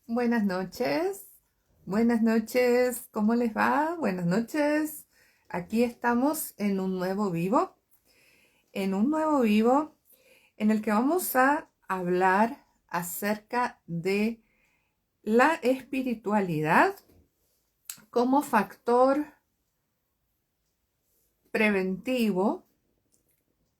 Buenas noches, ¿cómo les va? Buenas noches. Aquí estamos en un nuevo vivo en el que vamos a hablar acerca de la espiritualidad como factor preventivo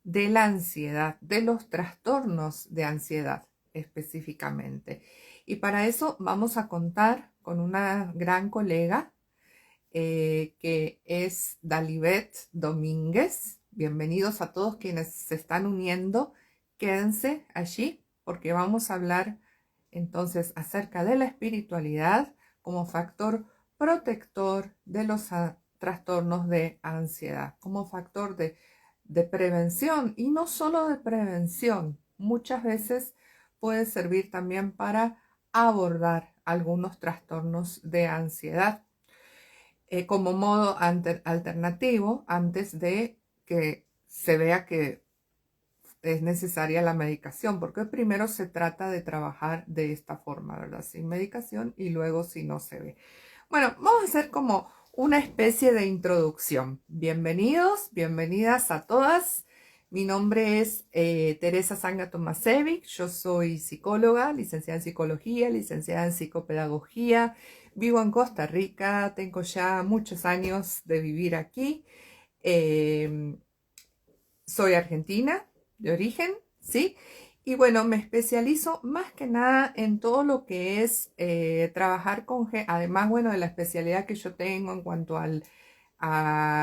de la ansiedad, de los trastornos de ansiedad específicamente. Y para eso vamos a contar con una gran colega que es Dalibet Domínguez. Bienvenidos a todos quienes se están uniendo. Quédense allí porque vamos a hablar entonces acerca de la espiritualidad como factor protector de los trastornos de ansiedad, como factor de prevención y no solo de prevención. Muchas veces puede servir también para abordar algunos trastornos de ansiedad como modo alternativo antes de que se vea que es necesaria la medicación, porque primero se trata de trabajar de esta forma, ¿verdad? Sin medicación y luego si no se ve. Bueno, vamos a hacer como una especie de introducción. Bienvenidos, bienvenidas a todas. Mi nombre es Teresa Sanga Tomasevic. Yo soy psicóloga, licenciada en psicología, licenciada en psicopedagogía. Vivo en Costa Rica, tengo ya muchos años de vivir aquí. Eh, Soy argentina de origen, ¿sí? Y bueno, me especializo más que nada en todo lo que es trabajar con gente, además, bueno, de la especialidad que yo tengo en cuanto a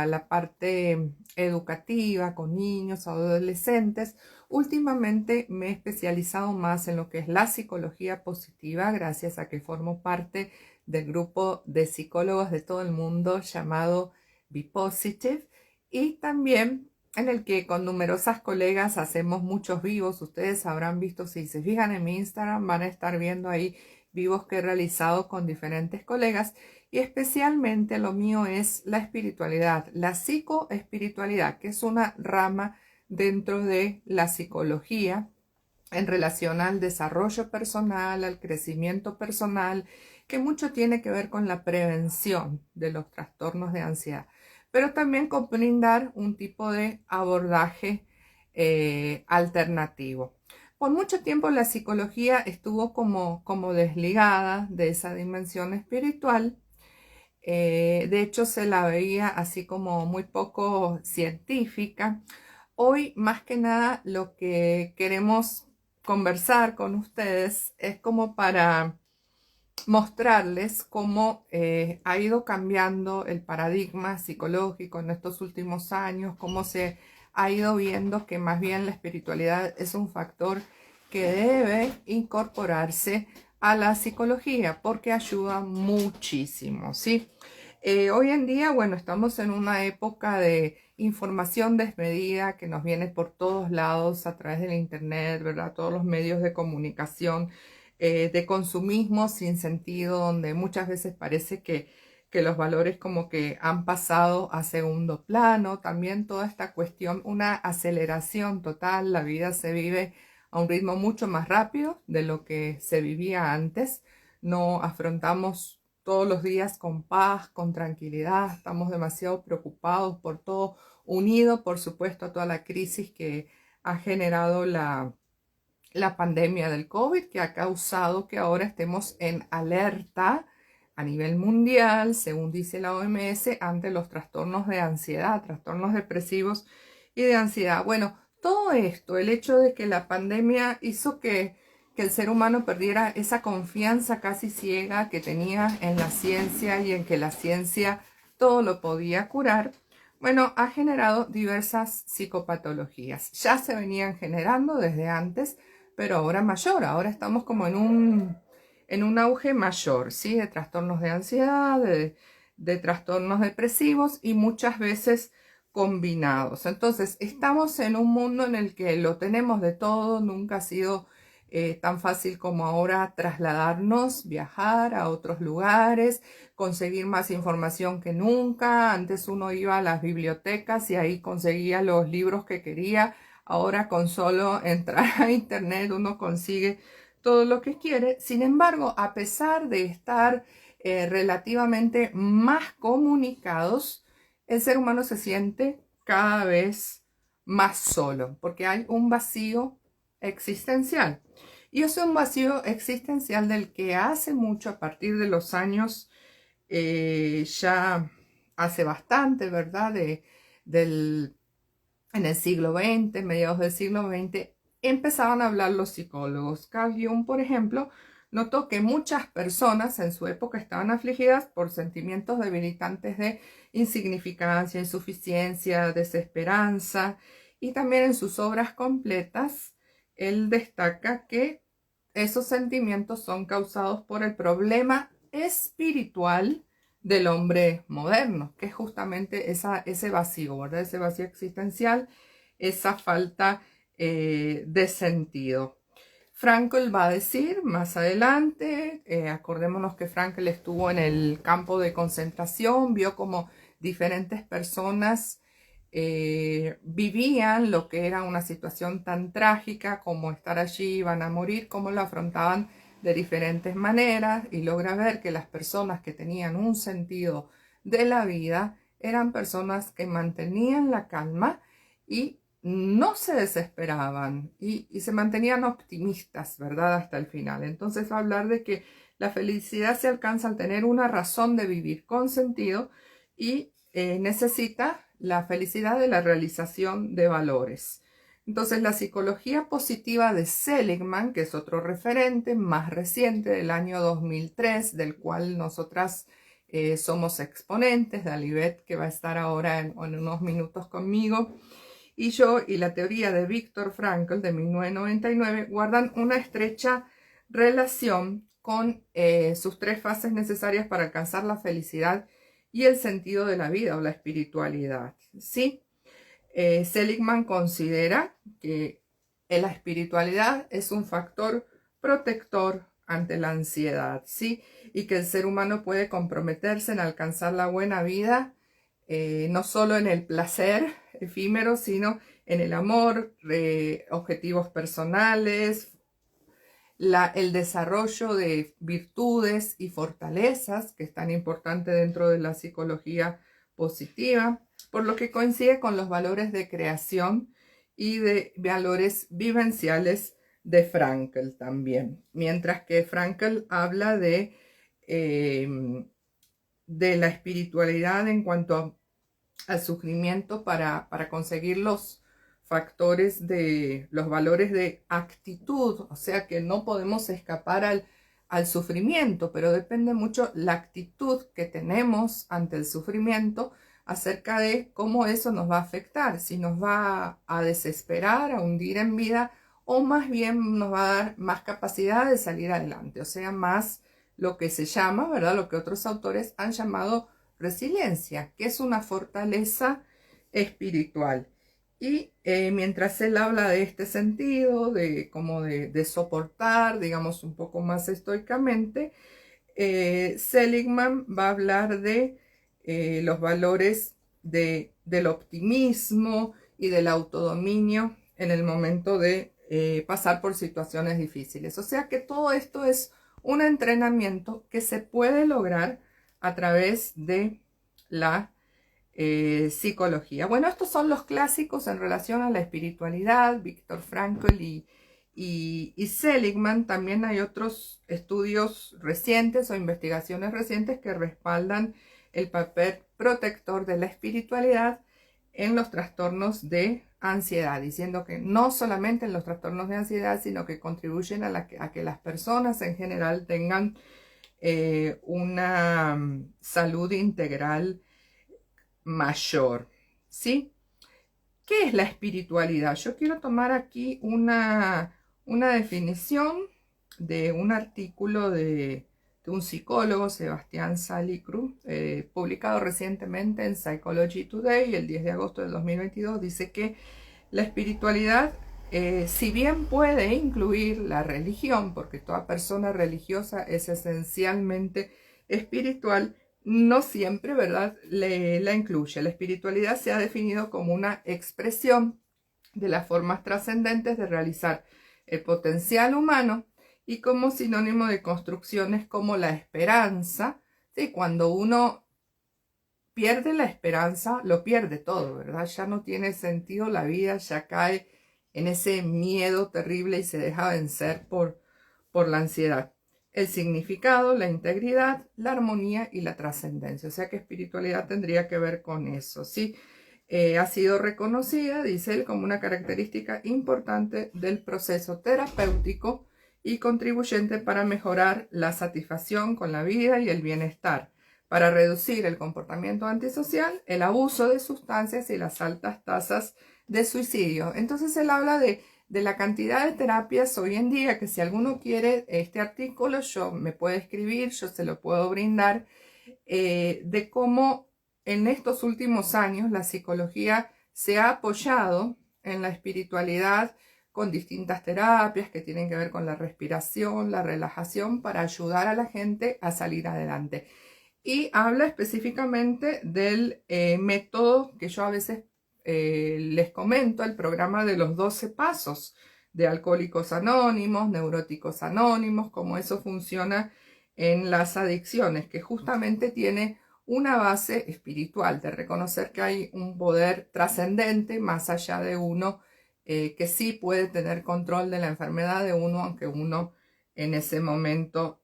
la parte educativa con niños, adolescentes. Últimamente me he especializado más en lo que es la psicología positiva, gracias a que formo parte del grupo de psicólogos de todo el mundo llamado Be Positive y también en el que con numerosas colegas hacemos muchos vivos. Ustedes habrán visto, si se fijan en mi Instagram, van a estar viendo ahí vivos que he realizado con diferentes colegas y especialmente lo mío es la espiritualidad, la psicoespiritualidad, que es una rama dentro de la psicología en relación al desarrollo personal, al crecimiento personal, que mucho tiene que ver con la prevención de los trastornos de ansiedad, pero también con brindar un tipo de abordaje alternativo. Por mucho tiempo la psicología estuvo como desligada de esa dimensión espiritual. De hecho, se la veía así como muy poco científica. Hoy, más que nada, lo que queremos conversar con ustedes es como para mostrarles cómo ha ido cambiando el paradigma psicológico en estos últimos años, cómo se ha ido viendo que más bien la espiritualidad es un factor que debe incorporarse a la psicología porque ayuda muchísimo, ¿sí? Hoy en día, bueno, estamos en una época de información desmedida que nos viene por todos lados a través del internet, ¿verdad? Todos los medios de comunicación, de consumismo sin sentido, donde muchas veces parece que los valores como que han pasado a segundo plano. También toda esta cuestión, una aceleración total, la vida se vive a un ritmo mucho más rápido de lo que se vivía antes. No afrontamos todos los días con paz, con tranquilidad, estamos demasiado preocupados por todo, unido por supuesto a toda la crisis que ha generado la pandemia del COVID, que ha causado que ahora estemos en alerta a nivel mundial, según dice la OMS, ante los trastornos de ansiedad, trastornos depresivos y de ansiedad. Bueno, todo esto, el hecho de que la pandemia hizo que el ser humano perdiera esa confianza casi ciega que tenía en la ciencia y en que la ciencia todo lo podía curar, bueno, ha generado diversas psicopatologías. Ya se venían generando desde antes, pero ahora mayor, ahora estamos como en un auge mayor, ¿sí? De trastornos de ansiedad, de trastornos depresivos y muchas veces combinados. Entonces, estamos en un mundo en el que lo tenemos de todo, nunca ha sido tan fácil como ahora trasladarnos, viajar a otros lugares, conseguir más información que nunca. Antes uno iba a las bibliotecas y ahí conseguía los libros que quería. Ahora con solo entrar a internet uno consigue todo lo que quiere. Sin embargo, a pesar de estar relativamente más comunicados, el ser humano se siente cada vez más solo, porque hay un vacío existencial. Y es un vacío existencial del que hace mucho, a partir de los años, ya hace bastante, ¿verdad? En el siglo XX, mediados del siglo XX, empezaban a hablar los psicólogos. Carl Jung, por ejemplo, notó que muchas personas en su época estaban afligidas por sentimientos debilitantes de insignificancia, insuficiencia, desesperanza, y también en sus obras completas él destaca que esos sentimientos son causados por el problema espiritual del hombre moderno, que es justamente ese vacío, ¿verdad? Ese vacío existencial, esa falta de sentido. Frankl va a decir más adelante, acordémonos que Frankl estuvo en el campo de concentración, vio como diferentes personas vivían lo que era una situación tan trágica como estar allí, iban a morir, cómo lo afrontaban de diferentes maneras, y logra ver que las personas que tenían un sentido de la vida eran personas que mantenían la calma y no se desesperaban y se mantenían optimistas, ¿verdad? Hasta el final. Entonces va a hablar de que la felicidad se alcanza al tener una razón de vivir con sentido y necesita la felicidad de la realización de valores. Entonces la psicología positiva de Seligman, que es otro referente más reciente del año 2003, del cual nosotras somos exponentes, Dalibet, que va a estar ahora en unos minutos conmigo, y yo, y la teoría de Viktor Frankl de 1999 guardan una estrecha relación con sus tres fases necesarias para alcanzar la felicidad y el sentido de la vida o la espiritualidad, ¿sí? Seligman considera que la espiritualidad es un factor protector ante la ansiedad, ¿sí? Y que el ser humano puede comprometerse en alcanzar la buena vida, no solo en el placer efímero, sino en el amor, objetivos personales, el desarrollo de virtudes y fortalezas, que es tan importante dentro de la psicología positiva, por lo que coincide con los valores de creación y de valores vivenciales de Frankl también. Mientras que Frankl habla de la espiritualidad en cuanto al sufrimiento para conseguir los factores de los valores de actitud, o sea que no podemos escapar al sufrimiento, pero depende mucho la actitud que tenemos ante el sufrimiento acerca de cómo eso nos va a afectar, si nos va a desesperar, a hundir en vida, o más bien nos va a dar más capacidad de salir adelante, o sea, más lo que se llama, ¿verdad? Lo que otros autores han llamado resiliencia, que es una fortaleza espiritual. Y mientras él habla de este sentido, de soportar, digamos, un poco más estoicamente, Seligman va a hablar de los valores del optimismo y del autodominio en el momento de pasar por situaciones difíciles. O sea que todo esto es un entrenamiento que se puede lograr a través de la psicología. Bueno, estos son los clásicos en relación a la espiritualidad, Viktor Frankl y Seligman. También hay otros estudios recientes o investigaciones recientes que respaldan el papel protector de la espiritualidad en los trastornos de ansiedad, diciendo que no solamente en los trastornos de ansiedad, sino que contribuyen a que las personas en general tengan una salud integral mayor, ¿sí? ¿Qué es la espiritualidad? Yo quiero tomar aquí una definición de un artículo de un psicólogo, Sebastián Salicru, publicado recientemente en Psychology Today, el 10 de agosto del 2022, dice que la espiritualidad, si bien puede incluir la religión, porque toda persona religiosa es esencialmente espiritual, no siempre, ¿verdad?, la incluye. La espiritualidad se ha definido como una expresión de las formas trascendentes de realizar el potencial humano y como sinónimo de construcciones como la esperanza. ¿Sí? Cuando uno pierde la esperanza, lo pierde todo, ¿verdad? Ya no tiene sentido la vida, ya cae en ese miedo terrible y se deja vencer por la ansiedad. El significado, la integridad, la armonía y la trascendencia. O sea que espiritualidad tendría que ver con eso, ¿sí? Ha sido reconocida, dice él, como una característica importante del proceso terapéutico y contribuyente para mejorar la satisfacción con la vida y el bienestar, para reducir el comportamiento antisocial, el abuso de sustancias y las altas tasas de suicidio. Entonces él habla de la cantidad de terapias hoy en día, que si alguno quiere este artículo, me puede escribir, yo se lo puedo brindar, de cómo en estos últimos años la psicología se ha apoyado en la espiritualidad con distintas terapias que tienen que ver con la respiración, la relajación, para ayudar a la gente a salir adelante. Y habla específicamente del método que yo a veces les comento, el programa de los 12 pasos de Alcohólicos Anónimos, Neuróticos Anónimos, cómo eso funciona en las adicciones, que justamente tiene una base espiritual, de reconocer que hay un poder trascendente más allá de uno, que sí puede tener control de la enfermedad de uno, aunque uno en ese momento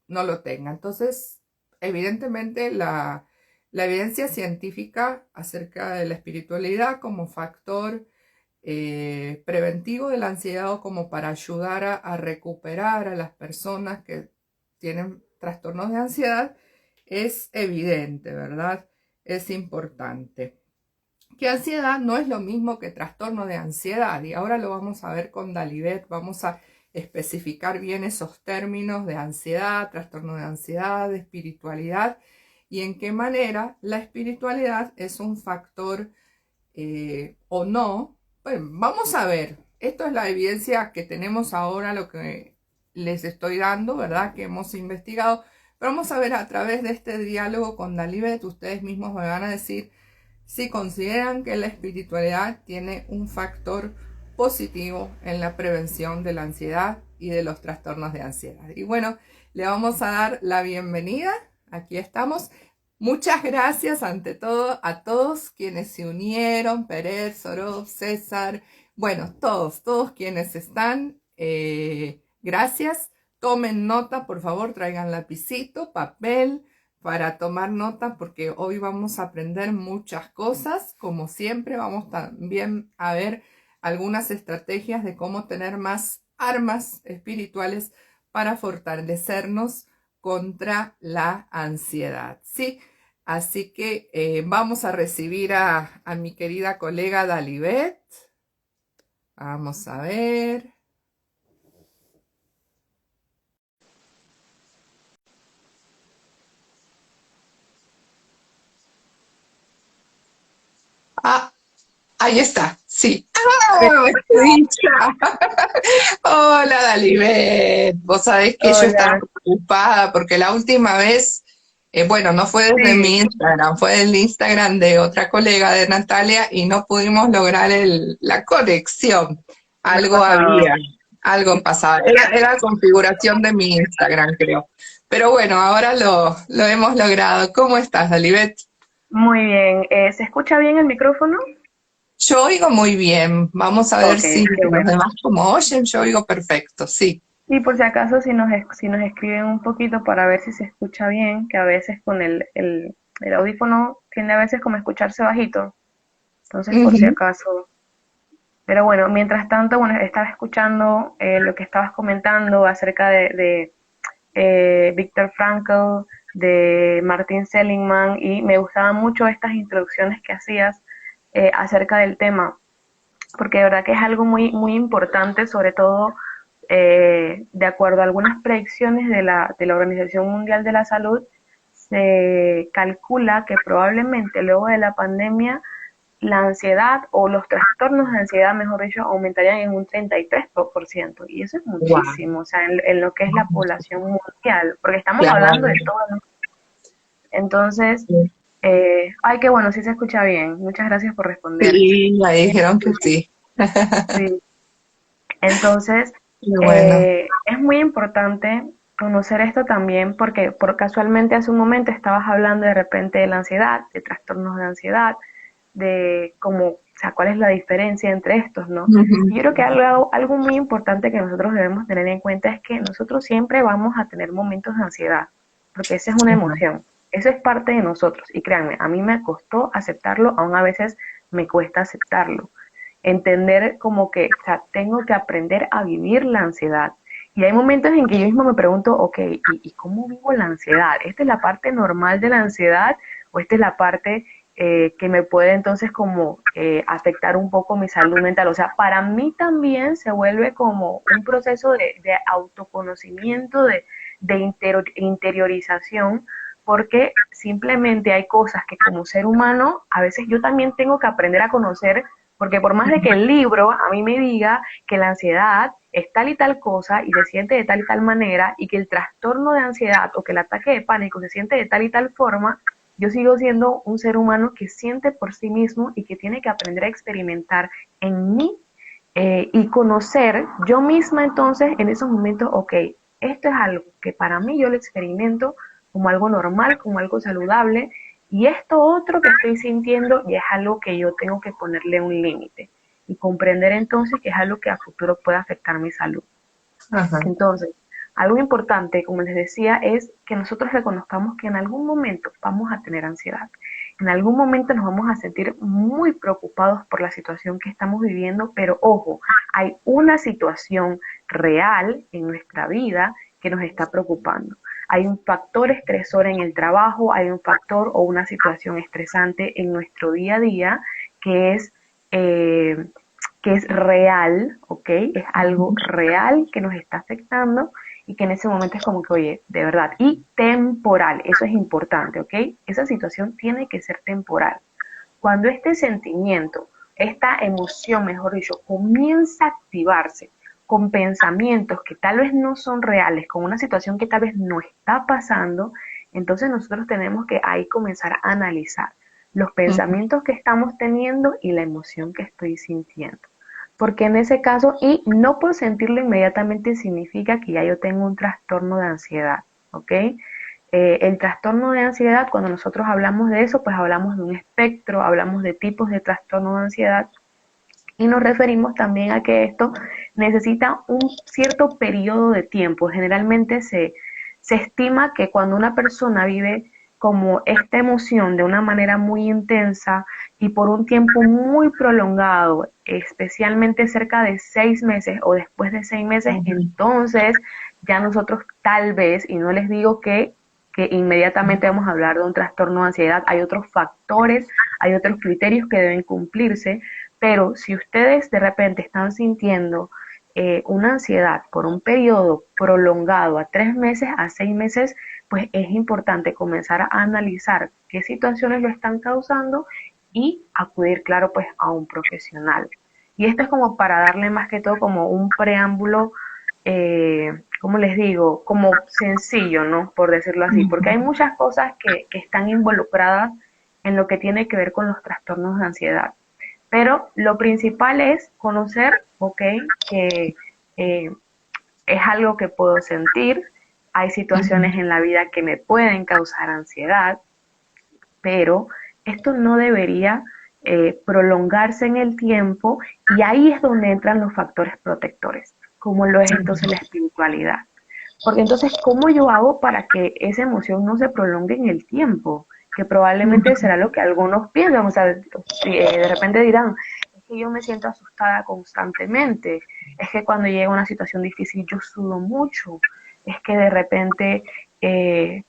no lo tenga. Entonces, evidentemente la evidencia científica acerca de la espiritualidad como factor preventivo de la ansiedad, o como para ayudar a recuperar a las personas que tienen trastornos de ansiedad, es evidente, ¿verdad? Es importante. Que ansiedad no es lo mismo que trastorno de ansiedad, y ahora lo vamos a ver con Dalibet. Vamos a especificar bien esos términos de ansiedad, trastorno de ansiedad, de espiritualidad, y en qué manera la espiritualidad es un factor o no. Bueno, vamos a ver, esto es la evidencia que tenemos ahora, lo que les estoy dando, ¿verdad? Que hemos investigado, pero vamos a ver a través de este diálogo con Dalibet, ustedes mismos me van a decir si consideran que la espiritualidad tiene un factor positivo en la prevención de la ansiedad y de los trastornos de ansiedad. Y bueno, le vamos a dar la bienvenida. Aquí estamos. Muchas gracias ante todo a todos quienes se unieron, Pérez, Sorov, César, bueno, todos quienes están. Gracias. Tomen nota, por favor, traigan lapicito, papel para tomar nota, porque hoy vamos a aprender muchas cosas. Como siempre, vamos también a ver algunas estrategias de cómo tener más armas espirituales para fortalecernos contra la ansiedad, ¿sí? Así que vamos a recibir a mi querida colega Dalibet. Vamos a ver. Ah, ahí está, sí. ¡Ah! ¡Qué dicha! Hola, Dalibet. Vos sabés que yo estaba Hola, preocupada porque la última vez, bueno, no fue desde mi sí, Instagram, fue del Instagram de otra colega de Natalia, y no pudimos lograr la conexión. me ha Algo pasado. había, algo pasaba. Era configuración de mi Instagram, creo. Pero bueno, ahora lo hemos logrado. ¿Cómo estás, Dalibet? Muy bien. ¿Se escucha bien el micrófono? Yo oigo muy bien. Vamos a ver Ok, si qué los bueno. demás como oyen. Yo oigo perfecto, sí. Y por si acaso, si nos escriben un poquito para ver si se escucha bien, que a veces con el audífono tiende a veces como a escucharse bajito. Entonces, por si Ujú. acaso. Pero bueno, mientras tanto, bueno, estaba escuchando lo que estabas comentando acerca de Viktor Frankl, de Martin Seligman, y me gustaban mucho estas introducciones que hacías acerca del tema, porque de verdad que es algo muy importante, sobre todo de acuerdo a algunas predicciones de la Organización Mundial de la Salud. Se calcula que probablemente luego de la pandemia la ansiedad o los trastornos de ansiedad, mejor dicho, aumentarían en un 33%. Y eso es Guau. muchísimo, o sea, en lo que es la población mundial, porque estamos hablando Claro. de todo, ¿no? Entonces, ay, qué bueno, sí se escucha bien. Muchas gracias por responder. Sí, me dijeron que sí. Sí. Entonces, Qué bueno. Es muy importante conocer esto también porque por casualmente hace un momento estabas hablando de repente de la ansiedad, de trastornos de ansiedad, de cómo, o sea, cuál es la diferencia entre estos, ¿no? Y yo creo que algo muy importante que nosotros debemos tener en cuenta es que nosotros siempre vamos a tener momentos de ansiedad, porque esa es una Ujú. emoción, eso es parte de nosotros. Y créanme, a mí me costó aceptarlo, aún a veces me cuesta aceptarlo. Entender como que, o sea, tengo que aprender a vivir la ansiedad. Y hay momentos en que yo mismo me pregunto, ok, ¿y cómo vivo la ansiedad? ¿Esta es la parte normal de la ansiedad o esta es la parte que me puede entonces como afectar un poco mi salud mental? O sea, para mí también se vuelve como un proceso de autoconocimiento, de interiorización, porque simplemente hay cosas que como ser humano a veces yo también tengo que aprender a conocer, porque por más de que el libro a mí me diga que la ansiedad es tal y tal cosa y se siente de tal y tal manera y que el trastorno de ansiedad o que el ataque de pánico se siente de tal y tal forma, yo sigo siendo un ser humano que siente por sí mismo y que tiene que aprender a experimentar en mí y conocer yo misma entonces en esos momentos, ok, esto es algo que para mí yo lo experimento como algo normal, como algo saludable, y esto otro que estoy sintiendo ya es algo que yo tengo que ponerle un límite y comprender entonces que es algo que a futuro puede afectar mi salud. Ajá. Entonces, algo importante, como les decía, es que nosotros reconozcamos que en algún momento vamos a tener ansiedad. En algún momento nos vamos a sentir muy preocupados por la situación que estamos viviendo, pero ojo, hay una situación real en nuestra vida que nos está preocupando. Hay un factor estresor en el trabajo, hay un factor o una situación estresante en nuestro día a día que es eh, que es real, ¿ok? Es algo real que nos está afectando y que en ese momento es como que, oye, de verdad, y temporal, eso es importante, ¿ok? Esa situación tiene que ser temporal. Cuando este sentimiento, esta emoción, mejor dicho, comienza a activarse con pensamientos que tal vez no son reales, con una situación que tal vez no está pasando, entonces nosotros tenemos que ahí comenzar a analizar los Ujú. pensamientos que estamos teniendo y la emoción que estoy sintiendo. Porque en ese caso, y no por sentirlo inmediatamente significa que ya yo tengo un trastorno de ansiedad, ¿ok? El trastorno de ansiedad, cuando nosotros hablamos de eso, pues hablamos de un espectro, hablamos de tipos de trastorno de ansiedad y nos referimos también a que esto necesita un cierto periodo de tiempo. Generalmente se estima que cuando una persona vive como esta emoción de una manera muy intensa y por un tiempo muy prolongado, especialmente cerca de 6 meses o después de 6 meses, Ujú. entonces ya nosotros tal vez, y no les digo que inmediatamente vamos a hablar de un trastorno de ansiedad, hay otros factores, hay otros criterios que deben cumplirse, pero si ustedes de repente están sintiendo una ansiedad por un periodo prolongado a 3 meses, a 6 meses, pues es importante comenzar a analizar qué situaciones lo están causando y acudir, claro, pues a un profesional. Y esto es como para darle más que todo como un preámbulo, ¿cómo les digo? Como sencillo, ¿no? Por decirlo así, porque hay Ujú. muchas cosas que están involucradas en lo que tiene que ver con los trastornos de ansiedad. Pero lo principal es conocer, ok, que eh, es algo que puedo sentir, hay situaciones Ujú. en la vida que me pueden causar ansiedad, pero esto no debería prolongarse en el tiempo y ahí es donde entran los factores protectores, como lo es entonces la espiritualidad. Porque entonces, ¿cómo yo hago para que esa emoción no se prolongue en el tiempo? Que probablemente Ujú. será lo que algunos piensan, o sea, de repente dirán, es que yo me siento asustada constantemente, es que cuando llega una situación difícil yo sudo mucho, es que de repente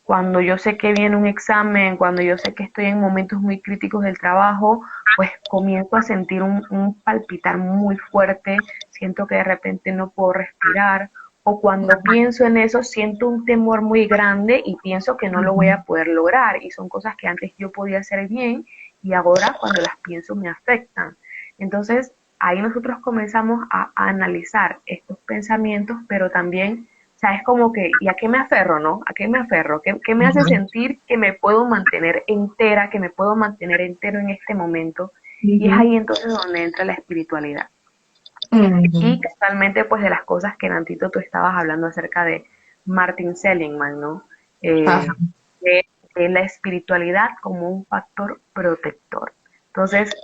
cuando yo sé que viene un examen, cuando yo sé que estoy en momentos muy críticos del trabajo, pues comienzo a sentir un palpitar muy fuerte, siento que de repente no puedo respirar, o cuando pienso en eso siento un temor muy grande y pienso que no lo voy Ujú. a poder lograr y son cosas que antes yo podía hacer bien y ahora cuando las pienso me afectan. Entonces ahí nosotros comenzamos a analizar estos pensamientos, pero también, o sea, es como que, ¿y a qué me aferro, no? ¿A qué me aferro? ¿Qué me hace Ujú. sentir que me puedo mantener entera, que me puedo mantener entero en este momento? Y es Ujú. ahí entonces donde entra la espiritualidad. Ujú. Y casualmente, pues de las cosas que Nantito tú estabas hablando acerca de Martin Seligman, ¿no? Ajá. Eh, de la espiritualidad como un factor protector. Entonces,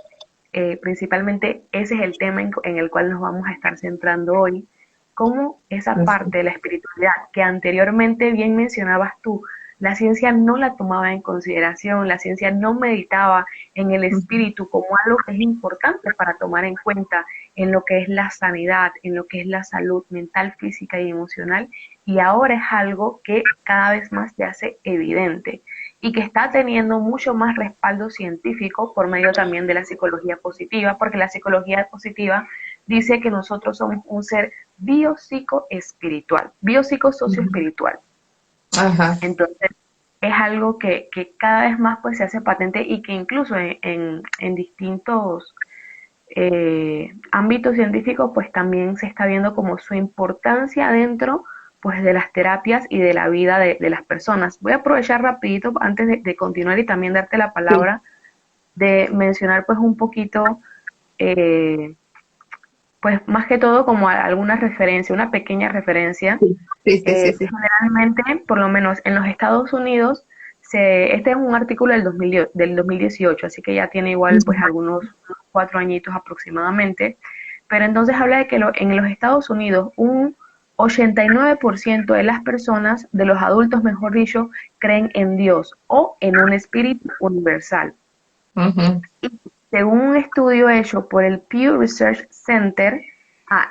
principalmente ese es el tema en el cual nos vamos a estar centrando hoy, cómo esa parte de la espiritualidad que anteriormente bien mencionabas tú, la ciencia no la tomaba en consideración, la ciencia no meditaba en el Ujú. espíritu como algo que es importante para tomar en cuenta en lo que es la sanidad, en lo que es la salud mental, física y emocional, y ahora es algo que cada vez más se hace evidente y que está teniendo mucho más respaldo científico por medio también de la psicología positiva, porque la psicología positiva dice que nosotros somos un ser biopsicoespiritual, Ujú. biopsicosocioespiritual. Ajá. Entonces, es algo que cada vez más pues se hace patente y que incluso en distintos ámbitos científicos pues también se está viendo como su importancia dentro pues de las terapias y de la vida de las personas. Voy a aprovechar rapidito antes de continuar y también darte la Sí, palabra de mencionar pues un poquito eh, pues más que todo como alguna referencia, una pequeña referencia. sí, sí, sí, sí, sí. Generalmente, por lo menos en los Estados Unidos, este es un artículo del 2018, así que ya tiene igual pues Ujú. algunos 4 añitos aproximadamente, pero entonces habla de que en los Estados Unidos un 89% de las personas, de los adultos mejor dicho, creen en Dios o en un espíritu universal. Ujú. Según un estudio hecho por el Pew Research Center,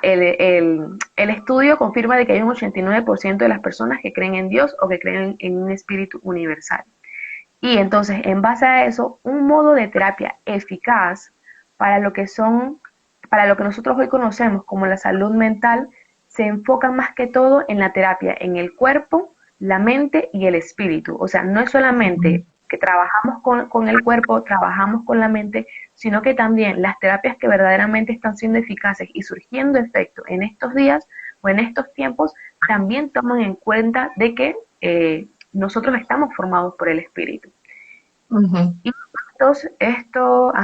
el estudio confirma de que hay un 89% de las personas que creen en Dios o que creen en un espíritu universal. Y entonces, en base a eso, un modo de terapia eficaz para lo que son, para lo que nosotros hoy conocemos como la salud mental, se enfoca más que todo en la terapia, en el cuerpo, la mente y el espíritu. O sea, no es solamente que trabajamos con el cuerpo, trabajamos con la mente, sino que también las terapias que verdaderamente están siendo eficaces y surgiendo efecto en estos días o en estos tiempos, también toman en cuenta de que nosotros estamos formados por el espíritu. Ujú. Y entonces, esto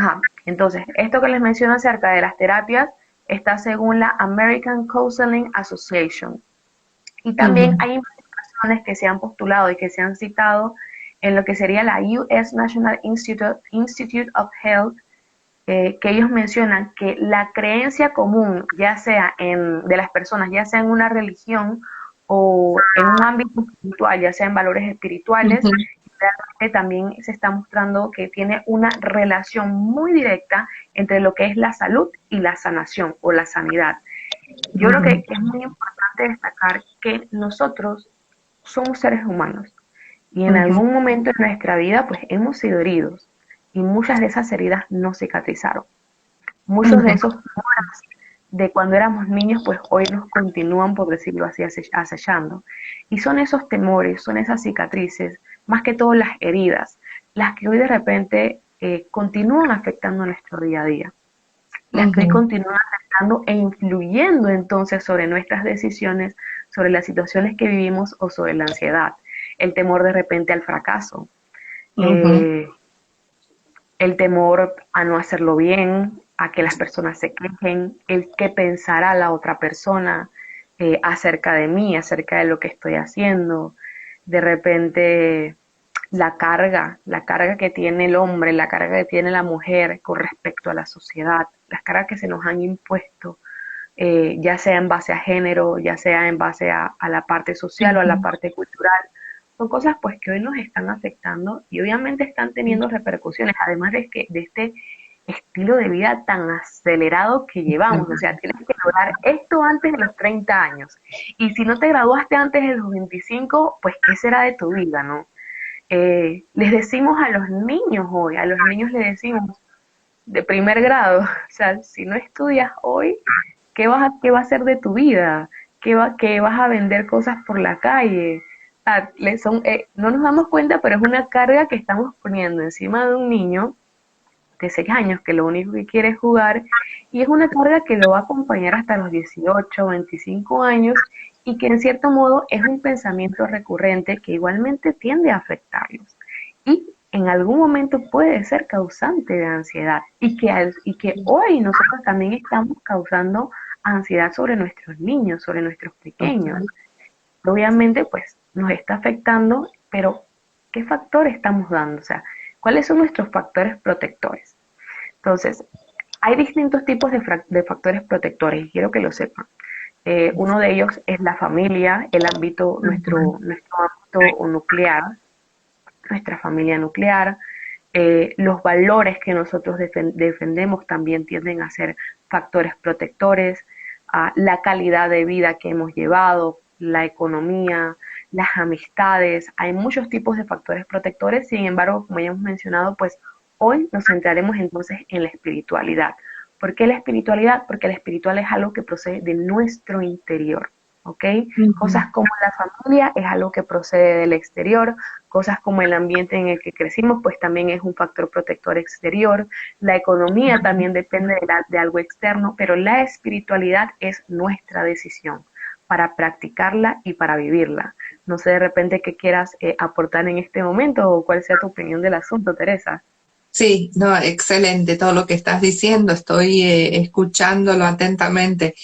que les menciono acerca de las terapias está según la American Counseling Association. Y también Ujú. hay investigaciones que se han postulado y que se han citado en lo que sería la US National Institute of Health, que ellos mencionan que la creencia común, ya sea de las personas, ya sea en una religión o en un ámbito espiritual, ya sea en valores espirituales, Ujú. realmente también se está mostrando que tiene una relación muy directa entre lo que es la salud y la sanación o la sanidad. Yo creo Ujú. que es muy importante destacar que nosotros somos seres humanos y en Ujú. algún momento de nuestra vida pues hemos sido heridos y muchas de esas heridas no cicatrizaron. Muchos de Ujú. esos temores de cuando éramos niños, pues hoy nos continúan, por decirlo así, acechando. Y son esos temores, son esas cicatrices, más que todo las heridas, las que hoy de repente continúan afectando nuestro día a día, las que hoy Ujú. continúan afectando e influyendo entonces sobre nuestras decisiones, sobre las situaciones que vivimos o sobre la ansiedad, el temor de repente al fracaso, Ujú. eh, el temor a no hacerlo bien, a que las personas se quejen, el qué pensará la otra persona acerca de mí, acerca de lo que estoy haciendo. De repente la carga que tiene el hombre, la carga que tiene la mujer con respecto a la sociedad, las cargas que se nos han impuesto, ya sea en base a género, ya sea en base a la parte social o a la Ujú. parte cultural. Son cosas pues que hoy nos están afectando y obviamente están teniendo repercusiones, además de este estilo de vida tan acelerado que llevamos. O sea, tienes que lograr esto antes de los 30 años. Y si no te graduaste antes de los 25, pues ¿qué será de tu vida, no? Les decimos a los niños hoy, a los niños les decimos de primer grado, o sea, si no estudias hoy, qué va a ser de tu vida? ¿Qué vas a vender cosas por la calle? No nos damos cuenta, pero es una carga que estamos poniendo encima de un niño de 6 años que lo único que quiere es jugar y es una carga que lo va a acompañar hasta los 18, 25 años y que en cierto modo es un pensamiento recurrente que igualmente tiende a afectarlos y en algún momento puede ser causante de ansiedad y que hoy nosotros también estamos causando ansiedad sobre nuestros niños, sobre nuestros pequeños. Total. Obviamente, pues nos está afectando, pero ¿qué factor estamos dando? O sea, ¿cuáles son nuestros factores protectores? Entonces, hay distintos tipos de factores protectores y quiero que lo sepan. Uno de ellos es la familia, el ámbito, Ujú. nuestro ámbito nuclear, nuestra familia nuclear. Los valores que nosotros defendemos también tienden a ser factores protectores, la calidad de vida que hemos llevado, la economía, las amistades. Hay muchos tipos de factores protectores, sin embargo, como ya hemos mencionado, pues hoy nos centraremos entonces en la espiritualidad. ¿Por qué la espiritualidad? Porque la espiritual es algo que procede de nuestro interior, ¿ok? Ujú. Cosas como la familia es algo que procede del exterior, cosas como el ambiente en el que crecimos, pues también es un factor protector exterior, la economía también depende de algo externo, pero la espiritualidad es nuestra decisión para practicarla y para vivirla. No sé de repente qué quieras aportar en este momento o cuál sea tu opinión del asunto, Teresa. Sí, no, excelente todo lo que estás diciendo, estoy escuchándolo atentamente.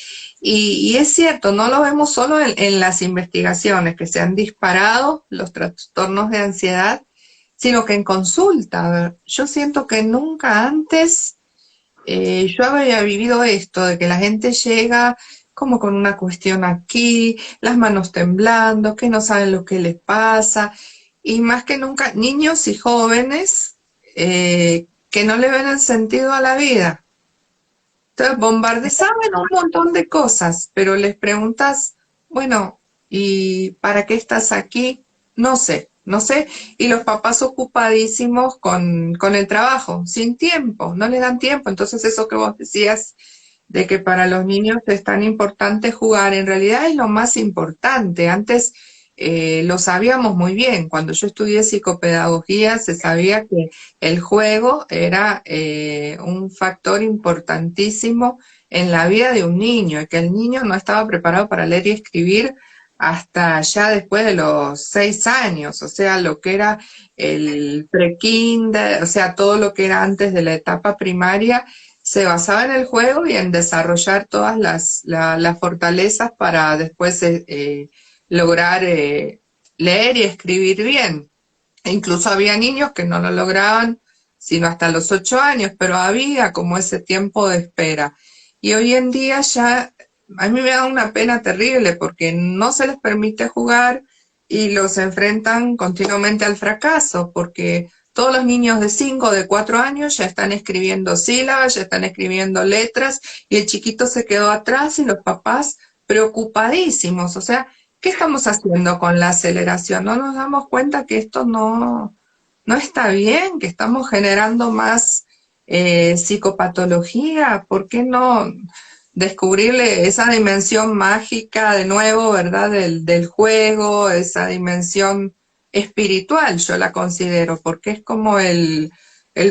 Y es cierto, no lo vemos solo en las investigaciones que se han disparado los trastornos de ansiedad, sino que en consulta. Yo siento que nunca antes yo había vivido esto, de que la gente llega como con una cuestión aquí, las manos temblando, que no saben lo que les pasa, y más que nunca niños y jóvenes que no le ven el sentido a la vida. Entonces bombardeaban un montón de cosas, pero les preguntas, bueno, ¿y para qué estás aquí? No sé, no sé. Y los papás ocupadísimos con el trabajo, sin tiempo, no le dan tiempo. Entonces eso que vos decías de que para los niños es tan importante jugar, en realidad es lo más importante. Antes lo sabíamos muy bien. Cuando yo estudié psicopedagogía se sabía que el juego era un factor importantísimo en la vida de un niño y que el niño no estaba preparado para leer y escribir hasta ya después de los 6 años, o sea, lo que era el pre-kinder, o sea, todo lo que era antes de la etapa primaria, se basaba en el juego y en desarrollar todas las fortalezas para después lograr leer y escribir bien. E incluso había niños que no lo lograban sino hasta los 8 años, pero había como ese tiempo de espera. Y hoy en día ya, a mí me da una pena terrible porque no se les permite jugar y los enfrentan continuamente al fracaso, porque todos los niños de 5 de 4 años ya están escribiendo sílabas, ya están escribiendo letras y el chiquito se quedó atrás y los papás preocupadísimos. O sea, ¿qué estamos haciendo con la aceleración? No nos damos cuenta que esto no está bien, que estamos generando más psicopatología. ¿Por qué no descubrirle esa dimensión mágica de nuevo, ¿verdad? Del juego, esa dimensión espiritual, yo la considero, porque es como el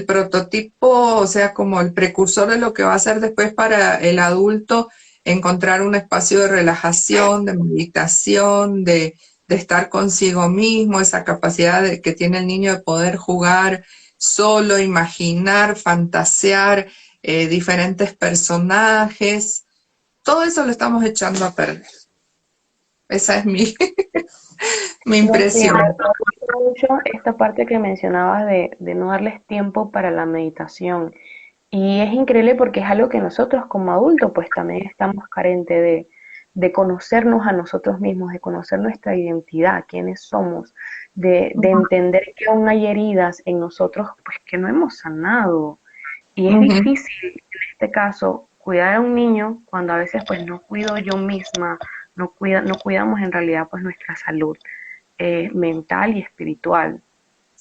prototipo, o sea, como el precursor de lo que va a ser después para el adulto encontrar un espacio de relajación, de meditación, de estar consigo mismo, esa capacidad que tiene el niño de poder jugar solo, imaginar, fantasear diferentes personajes. Todo eso lo estamos echando a perder. Esa es mi, mi No, sí, impresión. me gusta mucho esta parte que mencionabas de no darles tiempo para la meditación. Y es increíble porque es algo que nosotros como adultos pues también estamos carentes de conocernos a nosotros mismos, de conocer nuestra identidad, quiénes somos, de entender que aún hay heridas en nosotros pues que no hemos sanado. Y es Ujú. difícil en este caso cuidar a un niño cuando a veces pues no cuido yo misma, no cuidamos en realidad pues nuestra salud mental y espiritual.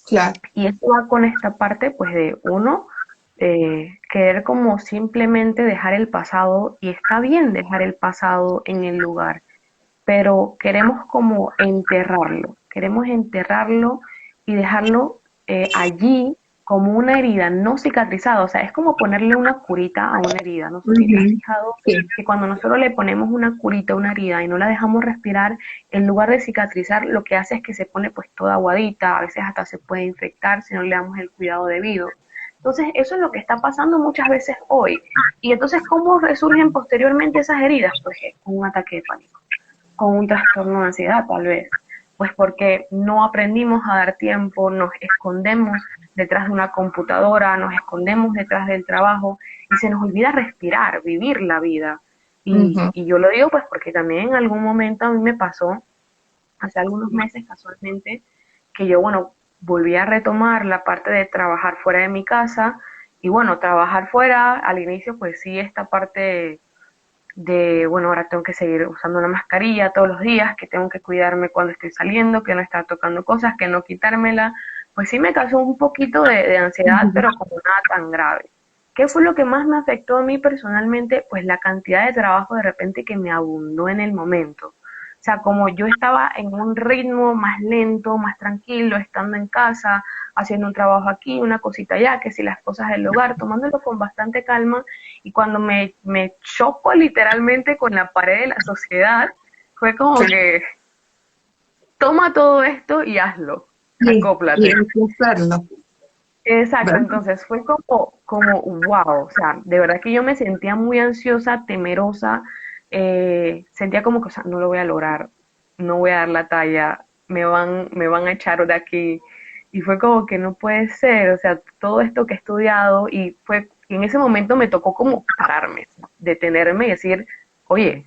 Claro. Y esto va con esta parte, pues, de uno, querer como simplemente dejar el pasado, y está bien dejar el pasado en el lugar, pero queremos enterrarlo y dejarlo allí como una herida no cicatrizada, o sea, es como ponerle una curita a una herida. No sé si te has Ujú. fijado Sí. que cuando nosotros le ponemos una curita a una herida y no la dejamos respirar, en lugar de cicatrizar, lo que hace es que se pone pues toda aguadita, a veces hasta se puede infectar si no le damos el cuidado debido. Entonces, eso es lo que está pasando muchas veces hoy. Y entonces, ¿cómo resurgen posteriormente esas heridas? Pues con un ataque de pánico, con un trastorno de ansiedad tal vez. Pues porque no aprendimos a dar tiempo, nos escondemos detrás de una computadora, nos escondemos detrás del trabajo y se nos olvida respirar, vivir la vida. Ujú. Y yo lo digo pues porque también en algún momento a mí me pasó, hace algunos meses casualmente, que yo, bueno, volví a retomar la parte de trabajar fuera de mi casa y bueno, trabajar fuera al inicio pues sí, esta parte de, bueno, ahora tengo que seguir usando una mascarilla todos los días, que tengo que cuidarme cuando estoy saliendo, que no estar tocando cosas, que no quitármela, pues sí me causó un poquito de ansiedad, pero como nada tan grave. ¿Qué fue lo que más me afectó a mí personalmente? Pues la cantidad de trabajo de repente que me abundó en el momento. O sea, como yo estaba en un ritmo más lento, más tranquilo, estando en casa, haciendo un trabajo aquí, una cosita allá, que si las cosas del hogar, tomándolo con bastante calma, y cuando me choco literalmente con la pared de la sociedad, fue como Claro. que toma todo esto y hazlo, Y acóplate. hay que hacerlo, Exacto, ¿verdad? entonces fue como wow, o sea, de verdad que yo me sentía muy ansiosa, temerosa, sentía como que, o sea, no lo voy a lograr, no voy a dar la talla, me van a echar de aquí, y fue como que no puede ser, o sea, todo esto que he estudiado, y en ese momento me tocó como pararme, detenerme y decir, oye,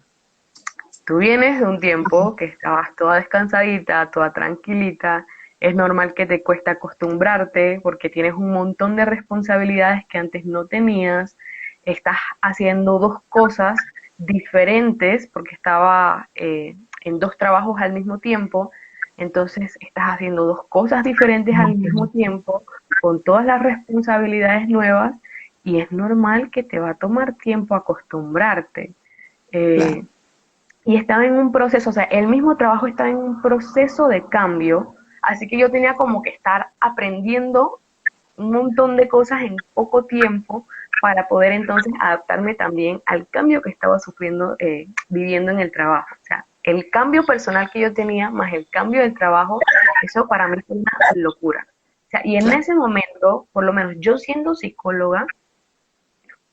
tú vienes de un tiempo que estabas toda descansadita, toda tranquilita, es normal que te cueste acostumbrarte porque tienes un montón de responsabilidades que antes no tenías, estás haciendo dos cosas diferentes porque estaba en dos trabajos al mismo tiempo, entonces estás haciendo dos cosas diferentes al mismo tiempo con todas las responsabilidades nuevas y es normal que te va a tomar tiempo acostumbrarte. Eh, Claro. y estaba en un proceso, o sea, el mismo trabajo estaba en un proceso de cambio, así que yo tenía como que estar aprendiendo un montón de cosas en poco tiempo para poder entonces adaptarme también al cambio que estaba sufriendo, viviendo en el trabajo. O sea, el cambio personal que yo tenía más el cambio del trabajo, eso para mí fue una locura. O sea, y en Claro. ese momento, por lo menos yo siendo psicóloga,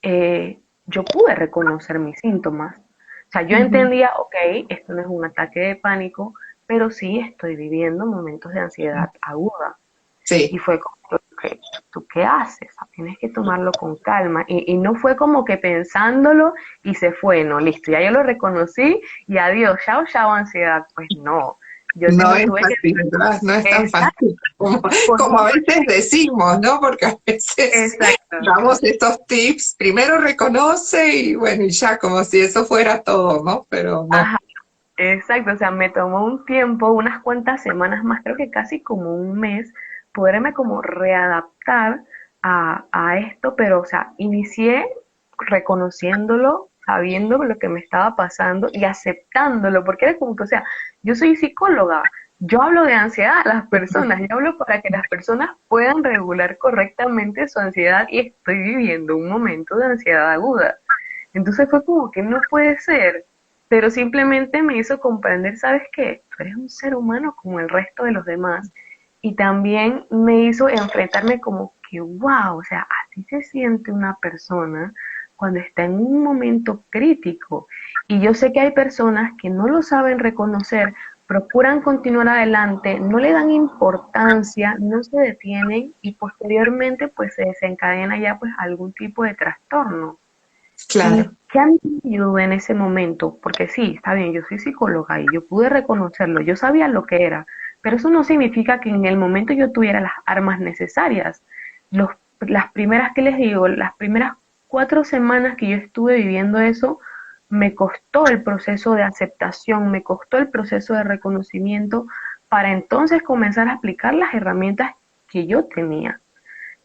yo pude reconocer mis síntomas. O sea, yo Ujú. entendía, ok, esto no es un ataque de pánico, pero sí estoy viviendo momentos de ansiedad aguda. Y Sí. fue como, ok, ¿tú qué haces? O sea, tienes que tomarlo con calma. Y no fue como que pensándolo y se fue, no, listo, ya yo lo reconocí y adiós, chao, chao, ansiedad. Pues no, yo No tengo, es tuve que... así, ¿verdad? No es tan Exacto, fácil como, por como a supuesto, veces decimos, ¿no? Porque a veces exacto. damos estos tips, primero reconoce y bueno, y ya, como si eso fuera todo, ¿no? Pero no. Ajá, exacto, o sea, me tomó un tiempo, unas cuantas semanas más, creo que casi como un mes, poderme como readaptar a esto, pero, o sea, inicié reconociéndolo, sabiendo lo que me estaba pasando y aceptándolo, porque era como que, o sea, yo soy psicóloga, yo hablo de ansiedad a las personas, yo hablo para que las personas puedan regular correctamente su ansiedad y estoy viviendo un momento de ansiedad aguda. Entonces fue como que no puede ser, pero simplemente me hizo comprender, ¿sabes qué? Tú eres un ser humano como el resto de los demás. Y también me hizo enfrentarme como que, wow, o sea, así se siente una persona cuando está en un momento crítico. Y yo sé que hay personas que no lo saben reconocer, procuran continuar adelante, no le dan importancia, no se detienen y posteriormente pues se desencadena ya pues algún tipo de trastorno. ¿Y Claro. qué a mí me ayudó en ese momento? Porque sí, está bien, yo soy psicóloga y yo pude reconocerlo, yo sabía lo que era, pero eso no significa que en el momento yo tuviera las armas necesarias. Las primeras que les digo, las primeras 4 semanas que yo estuve viviendo eso, me costó el proceso de aceptación, me costó el proceso de reconocimiento para entonces comenzar a aplicar las herramientas que yo tenía.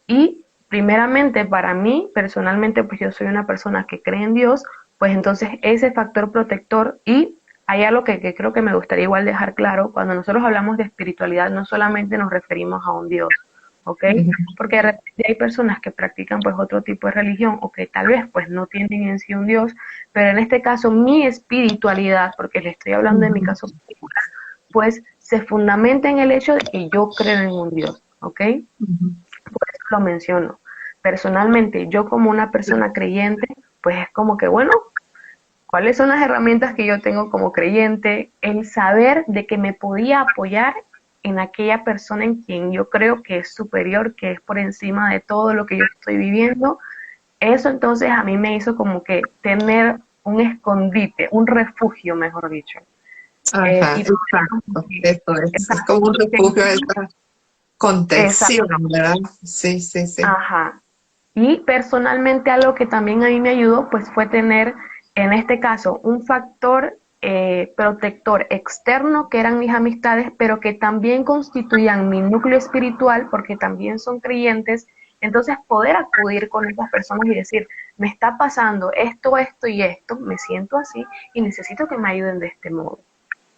Y primeramente para mí, personalmente, pues yo soy una persona que cree en Dios, pues entonces ese factor protector y hay algo que creo que me gustaría igual dejar claro, cuando nosotros hablamos de espiritualidad no solamente nos referimos a un Dios, ¿ok? Ujú. Porque de repente hay personas que practican pues otro tipo de religión o que tal vez pues no tienen en sí un Dios, pero en este caso mi espiritualidad, porque le estoy hablando de mi Ujú. caso, pues se fundamenta en el hecho de que yo creo en un Dios, ¿ok? Ujú. Por eso lo menciono. personalmente, yo como una persona creyente, pues es como que, bueno, ¿cuáles son las herramientas que yo tengo como creyente? El saber de que me podía apoyar en aquella persona en quien yo creo que es superior, que es por encima de todo lo que yo estoy viviendo. Eso entonces a mí me hizo como que tener un escondite, un refugio, mejor dicho. Ajá, Y exacto. Eso es esa, como un refugio, esa contención, exacto, ¿verdad? Sí, sí, sí. ajá. Y personalmente algo que también a mí me ayudó, pues fue tener, en este caso, un factor protector externo, que eran mis amistades, pero que también constituían mi núcleo espiritual, porque también son creyentes. Entonces, poder acudir con estas personas y decir, me está pasando esto y esto, me siento así y necesito que me ayuden de este modo.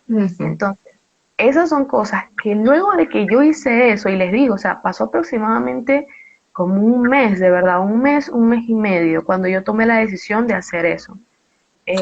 Ujú. Entonces, esas son cosas que luego de que yo hice eso, y les digo, o sea, pasó aproximadamente como un mes, de verdad, un mes y medio, cuando yo tomé la decisión de hacer eso.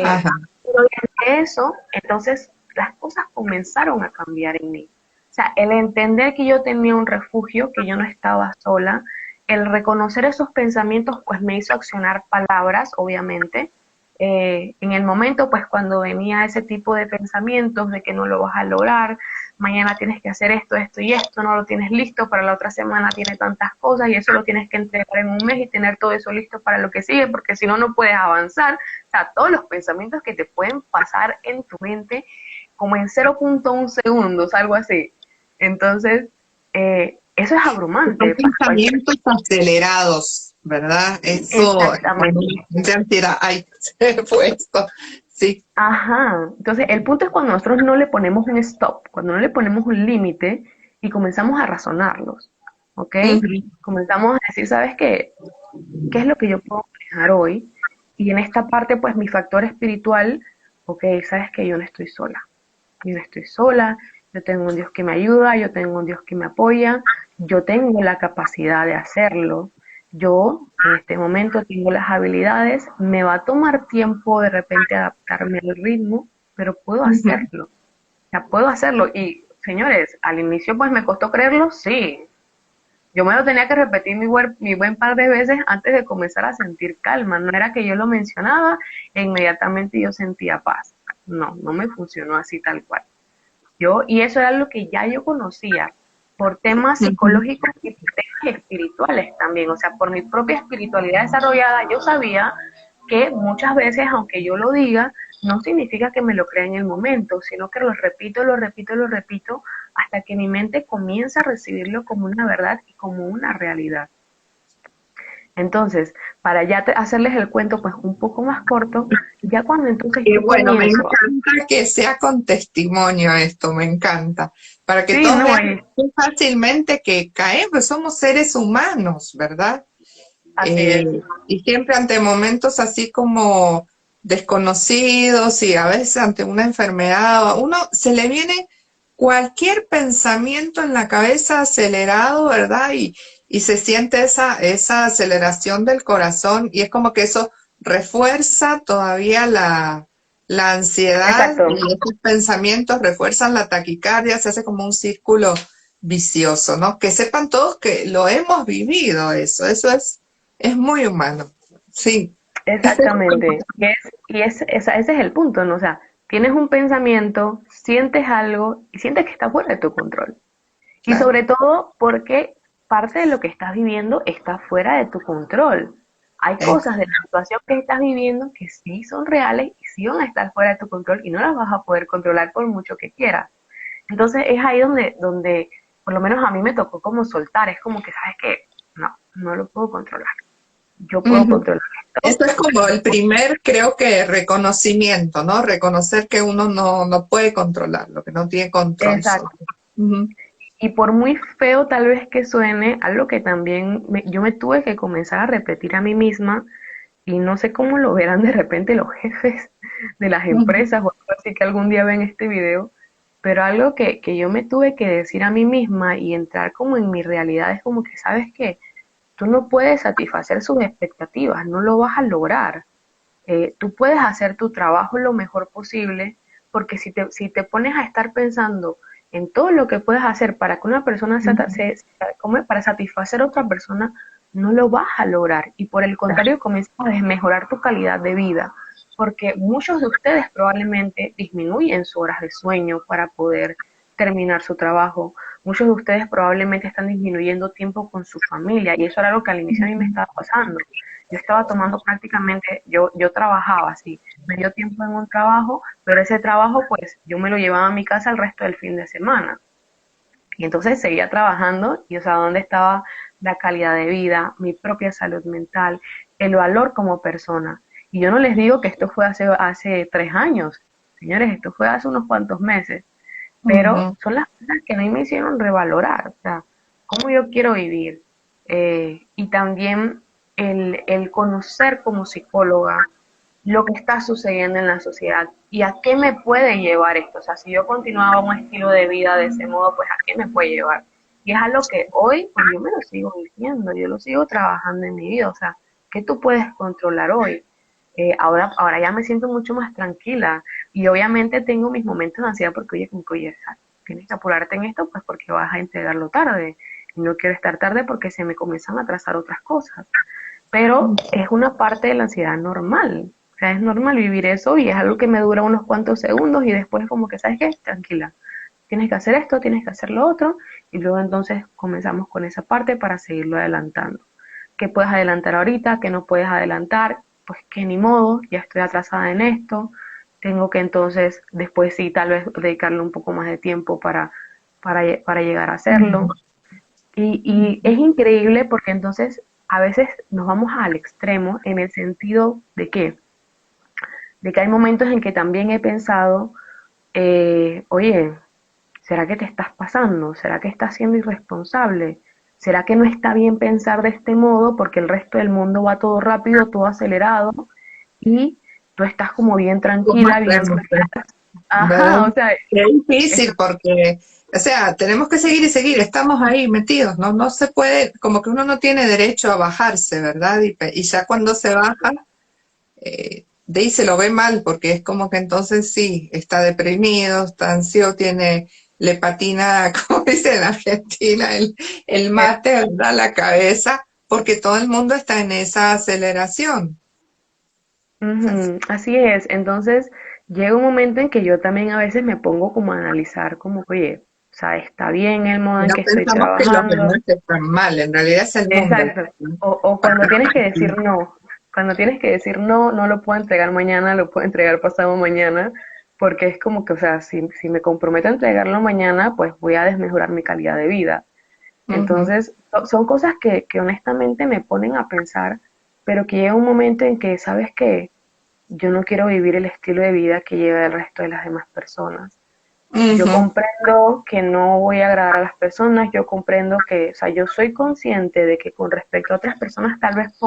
Ajá. Pero desde eso, entonces, las cosas comenzaron a cambiar en mí. O sea, el entender que yo tenía un refugio, que yo no estaba sola, el reconocer esos pensamientos, pues me hizo accionar palabras, obviamente. En el momento, pues cuando venía ese tipo de pensamientos de que no lo vas a lograr, mañana tienes que hacer esto y esto, no lo tienes listo, para la otra semana tiene tantas cosas y eso lo tienes que entregar en un mes y tener todo eso listo para lo que sigue, porque si no, no puedes avanzar. O sea, todos los pensamientos que te pueden pasar en tu mente como en 0.1 segundos, algo así. Entonces, eso es Son abrumante para cualquier pensamientos acelerados, ¿verdad? Eso, cuando exactamente. la gente ansiedad, ay, se fue esto. Sí. Ajá. Entonces, el punto es cuando nosotros no le ponemos un stop, cuando no le ponemos un límite y comenzamos a razonarlos, ¿ok? Ujú. Comenzamos a decir, ¿sabes qué? ¿Qué es lo que yo puedo manejar hoy? Y en esta parte, pues mi factor espiritual, ok, sabes que yo no estoy sola. Yo no estoy sola, yo tengo un Dios que me ayuda, yo tengo un Dios que me apoya, yo tengo la capacidad de hacerlo. Yo en este momento tengo las habilidades, me va a tomar tiempo de repente adaptarme al ritmo, pero puedo Ujú. hacerlo. O sea, puedo hacerlo. Y señores, al inicio pues me costó creerlo, sí, yo me lo tenía que repetir mi buen par de veces antes de comenzar a sentir calma. No era que yo lo mencionaba e inmediatamente yo sentía paz. No, no me funcionó así tal cual. Y eso era lo que ya yo conocía por temas Ujú. psicológicos y por temas espirituales también. O sea, por mi propia espiritualidad desarrollada, yo sabía que muchas veces, aunque yo lo diga, no significa que me lo crea en el momento, sino que lo repito, hasta que mi mente comienza a recibirlo como una verdad y como una realidad. Entonces, para ya hacerles el cuento pues un poco más corto, ya cuando entonces Y yo bueno, me comienzo, encanta que sea con testimonio esto, me encanta, para que sí, todos no, vean muy fácilmente que caemos, somos seres humanos, ¿verdad? así es, Y siempre ante momentos así como desconocidos y a veces ante una enfermedad, a uno se le viene cualquier pensamiento en la cabeza acelerado, ¿verdad? Y se siente esa aceleración del corazón y es como que eso refuerza todavía la ansiedad exacto. y esos pensamientos refuerzan la taquicardia, se hace como un círculo vicioso, ¿no? Que sepan todos que lo hemos vivido eso es muy humano, sí. Exactamente. Ese es el punto, ¿no? O sea, tienes un pensamiento, sientes algo y sientes que está fuera de tu control. Y Claro. sobre todo porque parte de lo que estás viviendo está fuera de tu control. Hay Eh, cosas de la situación que estás viviendo que sí son reales y sí van a estar fuera de tu control y no las vas a poder controlar por mucho que quieras. Entonces es ahí donde por lo menos a mí me tocó como soltar. Es como que, ¿sabes qué? No, no lo puedo controlar. Yo puedo ujú. controlar esto. Esto es como el primer, creo que, reconocimiento, ¿no? Reconocer que uno no puede controlar, lo que no tiene control sobre. Exacto. Ujú. Y por muy feo tal vez que suene, algo que también yo me tuve que comenzar a repetir a mí misma, y no sé cómo lo verán de repente los jefes de las Ujú. empresas o algo así que algún día ven este video, pero algo que yo me tuve que decir a mí misma y entrar como en mi realidad es como que, ¿sabes qué? Tú no puedes satisfacer sus expectativas, no lo vas a lograr. Tú puedes hacer tu trabajo lo mejor posible, porque si te pones a estar pensando en todo lo que puedes hacer para que una persona Ujú. para satisfacer a otra persona, no lo vas a lograr y por el contrario comienzas a desmejorar tu calidad de vida, porque muchos de ustedes probablemente disminuyen sus horas de sueño para poder terminar su trabajo. Muchos de ustedes probablemente están disminuyendo tiempo con su familia y eso era lo que al inicio a mí me estaba pasando. Yo estaba tomando prácticamente, yo trabajaba así, medio tiempo en un trabajo, pero ese trabajo pues yo me lo llevaba a mi casa el resto del fin de semana. Y entonces seguía trabajando y, o sea, ¿dónde estaba la calidad de vida, mi propia salud mental, el valor como persona? Y yo no les digo que esto fue hace 3 años, señores, esto fue hace unos cuantos meses, pero Ujú. son las cosas que a mí me hicieron revalorar, o sea, cómo yo quiero vivir. Y también el conocer como psicóloga lo que está sucediendo en la sociedad y a qué me puede llevar esto. O sea, si yo continuaba un estilo de vida de ese modo, pues a qué me puede llevar. Y es algo que hoy, pues yo me lo sigo diciendo, yo lo sigo trabajando en mi vida. O sea, ¿qué tú puedes controlar hoy? Ahora ya me siento mucho más tranquila y obviamente tengo mis momentos de ansiedad porque, oye, como que, oye, tienes que apurarte en esto, pues porque vas a entregarlo tarde. Y no quiero estar tarde porque se me comienzan a atrasar otras cosas, pero es una parte de la ansiedad normal. O sea, es normal vivir eso y es algo que me dura unos cuantos segundos y después como que, ¿sabes qué? Tranquila, tienes que hacer esto, tienes que hacer lo otro y luego entonces comenzamos con esa parte para seguirlo adelantando. ¿Qué puedes adelantar ahorita? ¿Qué no puedes adelantar? Pues que ni modo, ya estoy atrasada en esto, tengo que entonces después sí tal vez dedicarle un poco más de tiempo para llegar a hacerlo. Y es increíble porque entonces a veces nos vamos al extremo en el sentido de que hay momentos en que también he pensado, oye, ¿será que te estás pasando? ¿Será que estás siendo irresponsable? ¿Será que no está bien pensar de este modo porque el resto del mundo va todo rápido, todo acelerado y tú estás como bien ¿Cómo tranquila, bien hacemos? feliz? ¿Verdad? Ajá, o sea, Es es, difícil porque, o sea, tenemos que seguir y seguir, estamos ahí metidos, no, no se puede, como que uno no tiene derecho a bajarse, ¿verdad? Y ya cuando se baja, de ahí se lo ve mal, porque es como que entonces sí, está deprimido, está ansioso, le patina, como dicen en Argentina, el mate, ¿verdad? La cabeza, porque todo el mundo está en esa aceleración. ujú, así es. Entonces, llega un momento en que yo también a veces me pongo como a analizar, como que, oye, o sea, está bien el modo Y en no que estoy pensamos que los trabajando. demás están mal, en realidad es el mundo. Exacto. O cuando tienes que decir no. Cuando tienes que decir no, no lo puedo entregar mañana, lo puedo entregar pasado mañana, porque es como que, o sea, si me comprometo a entregarlo mañana, pues voy a desmejorar mi calidad de vida. Ujú. Entonces, son cosas que honestamente me ponen a pensar, pero que llega un momento en que, ¿sabes qué? Yo no quiero vivir el estilo de vida que lleva el resto de las demás personas. Yo Ujú. comprendo que no voy a agradar a las personas, yo comprendo que, o sea, yo soy consciente de que con respecto a otras personas tal vez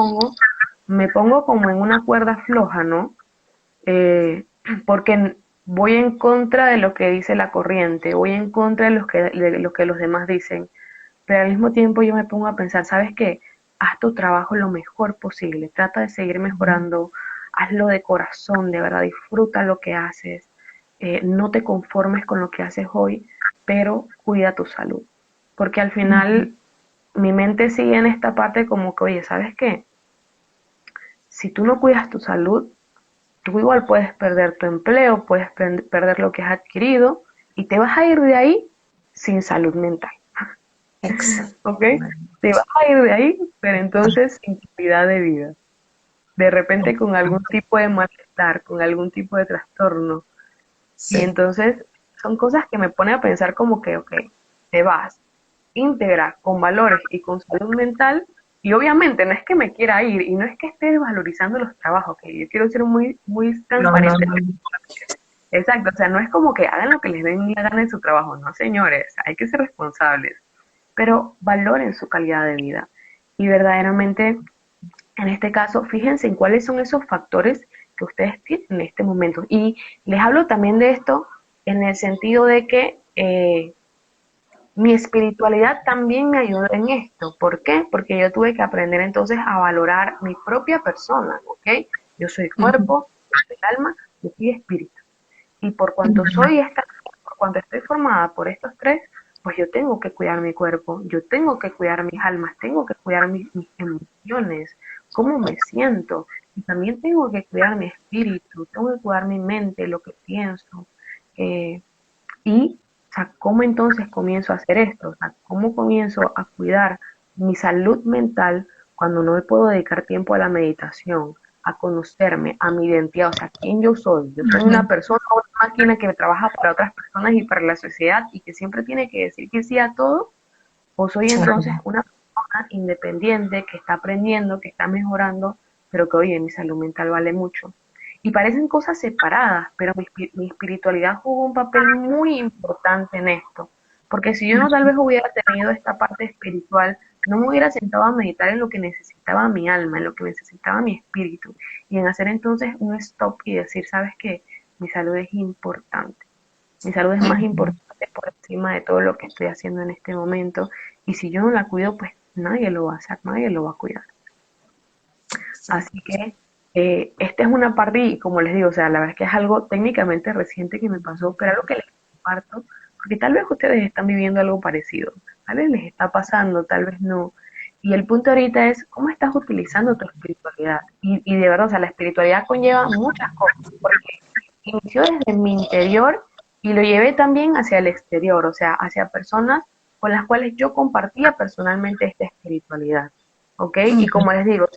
me pongo como en una cuerda floja, ¿no? Porque voy en contra de lo que dice la corriente, voy en contra de lo que los demás dicen, pero al mismo tiempo yo me pongo a pensar, ¿sabes qué? Haz tu trabajo lo mejor posible, trata de seguir mejorando, hazlo de corazón, de verdad, disfruta lo que haces, no te conformes con lo que haces hoy, pero cuida tu salud, porque al final mi mente sigue en esta parte como que, oye, ¿sabes qué? Si tú no cuidas tu salud, tú igual puedes perder tu empleo, puedes perder lo que has adquirido y te vas a ir de ahí sin salud mental. ¿Ok? Exactamente. Te vas a ir de ahí, pero entonces sin calidad de vida. De repente con algún tipo de malestar, con algún tipo de trastorno. Y Sí. entonces son cosas que me ponen a pensar como que, ok, te vas íntegra, con valores y con salud mental. Y obviamente no es que me quiera ir y no es que esté desvalorizando los trabajos, que yo quiero ser muy, muy No, no, transparente. no. Exacto, o sea, no es como que hagan lo que les den la gana en su trabajo, no señores, hay que ser responsables, pero valoren su calidad de vida. Y verdaderamente, en este caso, fíjense en cuáles son esos factores que ustedes tienen en este momento. Y les hablo también de esto en el sentido de que mi espiritualidad también me ayudó en esto. ¿Por qué? Porque yo tuve que aprender entonces a valorar mi propia persona, ¿ok? Yo soy Ujú. cuerpo, yo soy alma, yo soy espíritu. Y por cuanto Ujú. por cuanto estoy formada por estos tres, pues yo tengo que cuidar mi cuerpo, yo tengo que cuidar mis almas, tengo que cuidar mis emociones, cómo me siento, y también tengo que cuidar mi espíritu, tengo que cuidar mi mente, lo que pienso. eh, y, o sea, ¿cómo entonces comienzo a hacer esto? O sea, ¿cómo comienzo a cuidar mi salud mental cuando no me puedo dedicar tiempo a la meditación, a conocerme, a mi identidad? O sea, ¿quién yo soy? Yo soy una persona o una máquina que trabaja para otras personas y para la sociedad y que siempre tiene que decir que sí a todo, o soy entonces una persona independiente que está aprendiendo, que está mejorando, pero que, oye, mi salud mental vale mucho. Y parecen cosas separadas, pero mi espiritualidad jugó un papel muy importante en esto. Porque si yo no tal vez hubiera tenido esta parte espiritual, no me hubiera sentado a meditar en lo que necesitaba mi alma, en lo que necesitaba mi espíritu. Y en hacer entonces un stop y decir, ¿sabes qué? Mi salud es importante. Mi salud es más importante por encima de todo lo que estoy haciendo en este momento. Y si yo no la cuido, pues nadie lo va a hacer, nadie lo va a cuidar. Así que esta es una parte, y como les digo, o sea, la verdad es que es algo técnicamente reciente que me pasó, pero algo que les comparto, porque tal vez ustedes están viviendo algo parecido, tal vez les está pasando, tal vez no. Y el punto ahorita es cómo estás utilizando tu espiritualidad. Y de verdad, o sea, la espiritualidad conlleva muchas cosas, porque inició desde mi interior y lo llevé también hacia el exterior, o sea, hacia personas con las cuales yo compartía personalmente esta espiritualidad. ¿Ok? Y como les digo,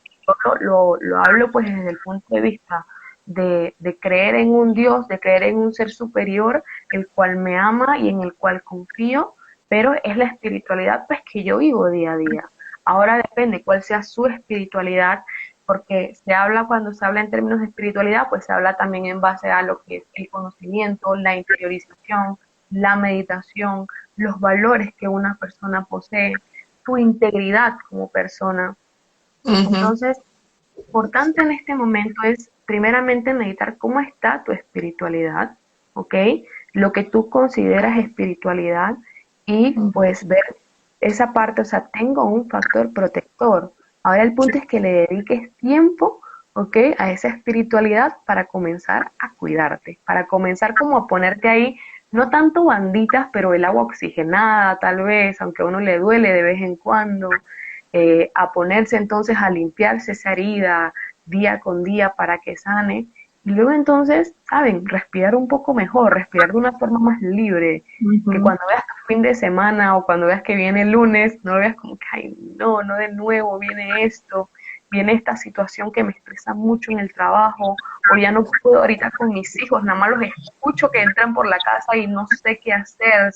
yo lo hablo pues desde el punto de vista de creer en un Dios, de creer en un ser superior, el cual me ama y en el cual confío, pero es la espiritualidad pues que yo vivo día a día. Ahora depende cuál sea su espiritualidad, porque se habla, cuando se habla en términos de espiritualidad, pues se habla también en base a lo que es el conocimiento, la interiorización, la meditación, los valores que una persona posee, tu integridad como persona. Ujú, Entonces, importante en este momento es primeramente meditar cómo está tu espiritualidad, ¿ok? Lo que tú consideras espiritualidad y ujú. pues ver esa parte, o sea, tengo un factor protector. Ahora el punto es que le dediques tiempo, ¿ok? A esa espiritualidad para comenzar a cuidarte, para comenzar como a ponerte ahí, no tanto banditas, pero el agua oxigenada tal vez, aunque a uno le duele de vez en cuando, a ponerse entonces a limpiarse esa herida día con día para que sane. Y luego entonces, ¿saben? Respirar un poco mejor, respirar de una forma más libre, que Ujú. cuando veas tu fin de semana o cuando veas que viene el lunes, no lo veas como que, ay, no, no de nuevo, viene esto, viene esta situación que me estresa mucho en el trabajo, o ya no puedo ahorita con mis hijos, nada más los escucho que entran por la casa y no sé qué hacer,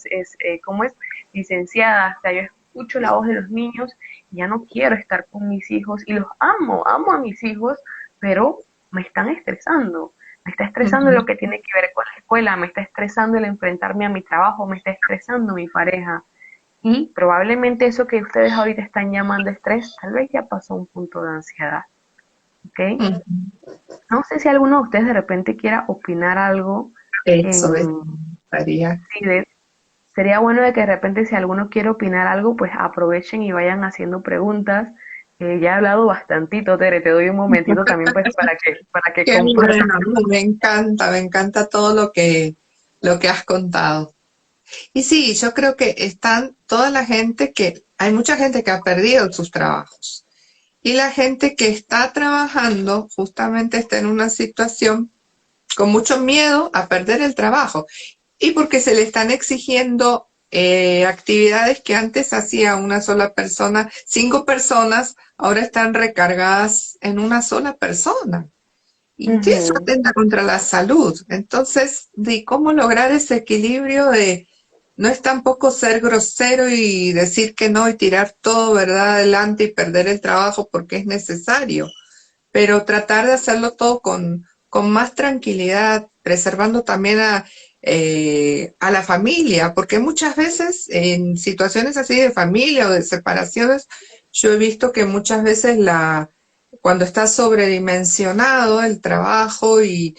¿cómo es? Licenciada, o sea, yo escucho la voz de los niños, ya no quiero estar con mis hijos y los amo, amo a mis hijos, pero me están estresando. Me está estresando lo Ujú. que tiene que ver con la escuela, me está estresando el enfrentarme a mi trabajo, me está estresando mi pareja. Y probablemente eso que ustedes ahorita están llamando estrés, tal vez ya pasó un punto de ansiedad. ¿Ok? Ujú. No sé si alguno de ustedes de repente quiera opinar algo Eso es, en María. sí, sería bueno de que de repente si alguno quiere opinar algo, pues aprovechen y vayan haciendo preguntas. Ya he hablado bastantito, Tere, te doy un momentito también pues para que Qué compartas. bueno, me encanta todo lo que has contado. Y sí, yo creo que están toda la gente hay mucha gente que ha perdido sus trabajos. Y la gente que está trabajando justamente está en una situación con mucho miedo a perder el trabajo. Y porque se le están exigiendo actividades que antes hacía una sola persona, 5 personas, ahora están recargadas en una sola persona. Y que eso Ujú, atenta contra la salud. Entonces, ¿de cómo lograr ese equilibrio de no es tampoco ser grosero y decir que no y tirar todo, ¿verdad?, adelante y perder el trabajo porque es necesario, pero tratar de hacerlo todo con más tranquilidad, preservando también a la familia, porque muchas veces en situaciones así de familia o de separaciones, yo he visto que muchas veces cuando está sobredimensionado el trabajo y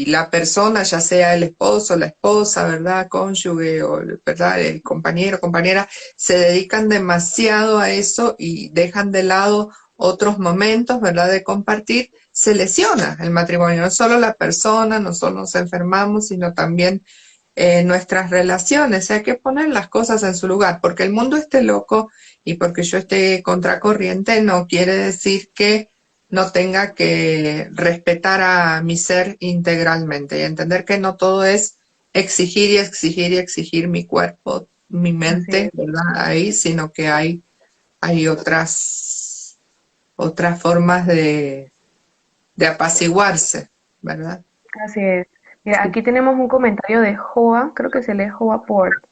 la persona, ya sea el esposo, la esposa, ¿verdad?, cónyuge o, ¿verdad?, el compañero, compañera, se dedican demasiado a eso y dejan de lado otros momentos, ¿verdad?, de compartir, se lesiona el matrimonio. No solo la persona, no solo nos enfermamos, sino también nuestras relaciones. Hay que poner las cosas en su lugar, porque el mundo esté loco y porque yo esté contracorriente no quiere decir que no tenga que respetar a mi ser integralmente y entender que no todo es exigir y exigir y exigir mi cuerpo, mi Así mente, es, ¿verdad? Ahí, sino que hay otras formas de apaciguarse, ¿verdad? así es. Mira, Sí. aquí tenemos un comentario de Joa, creo que se lee Joa Port,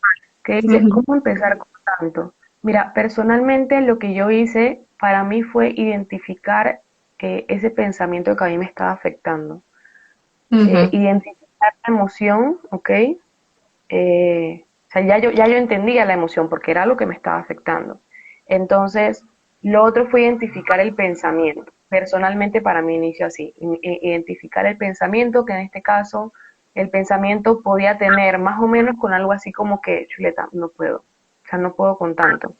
que dice, Ujú, ¿cómo empezar con tanto? Mira, personalmente lo que yo hice para mí fue identificar ese pensamiento que a mí me estaba afectando. ujú, Identificar la emoción, ¿ok? O sea, ya yo entendía la emoción porque era lo que me estaba afectando. Entonces, lo otro fue identificar el pensamiento. Personalmente para mí inició así, identificar el pensamiento, que en este caso el pensamiento podía tener más o menos con algo así como que, chuleta, no puedo, o sea, no puedo con tanto.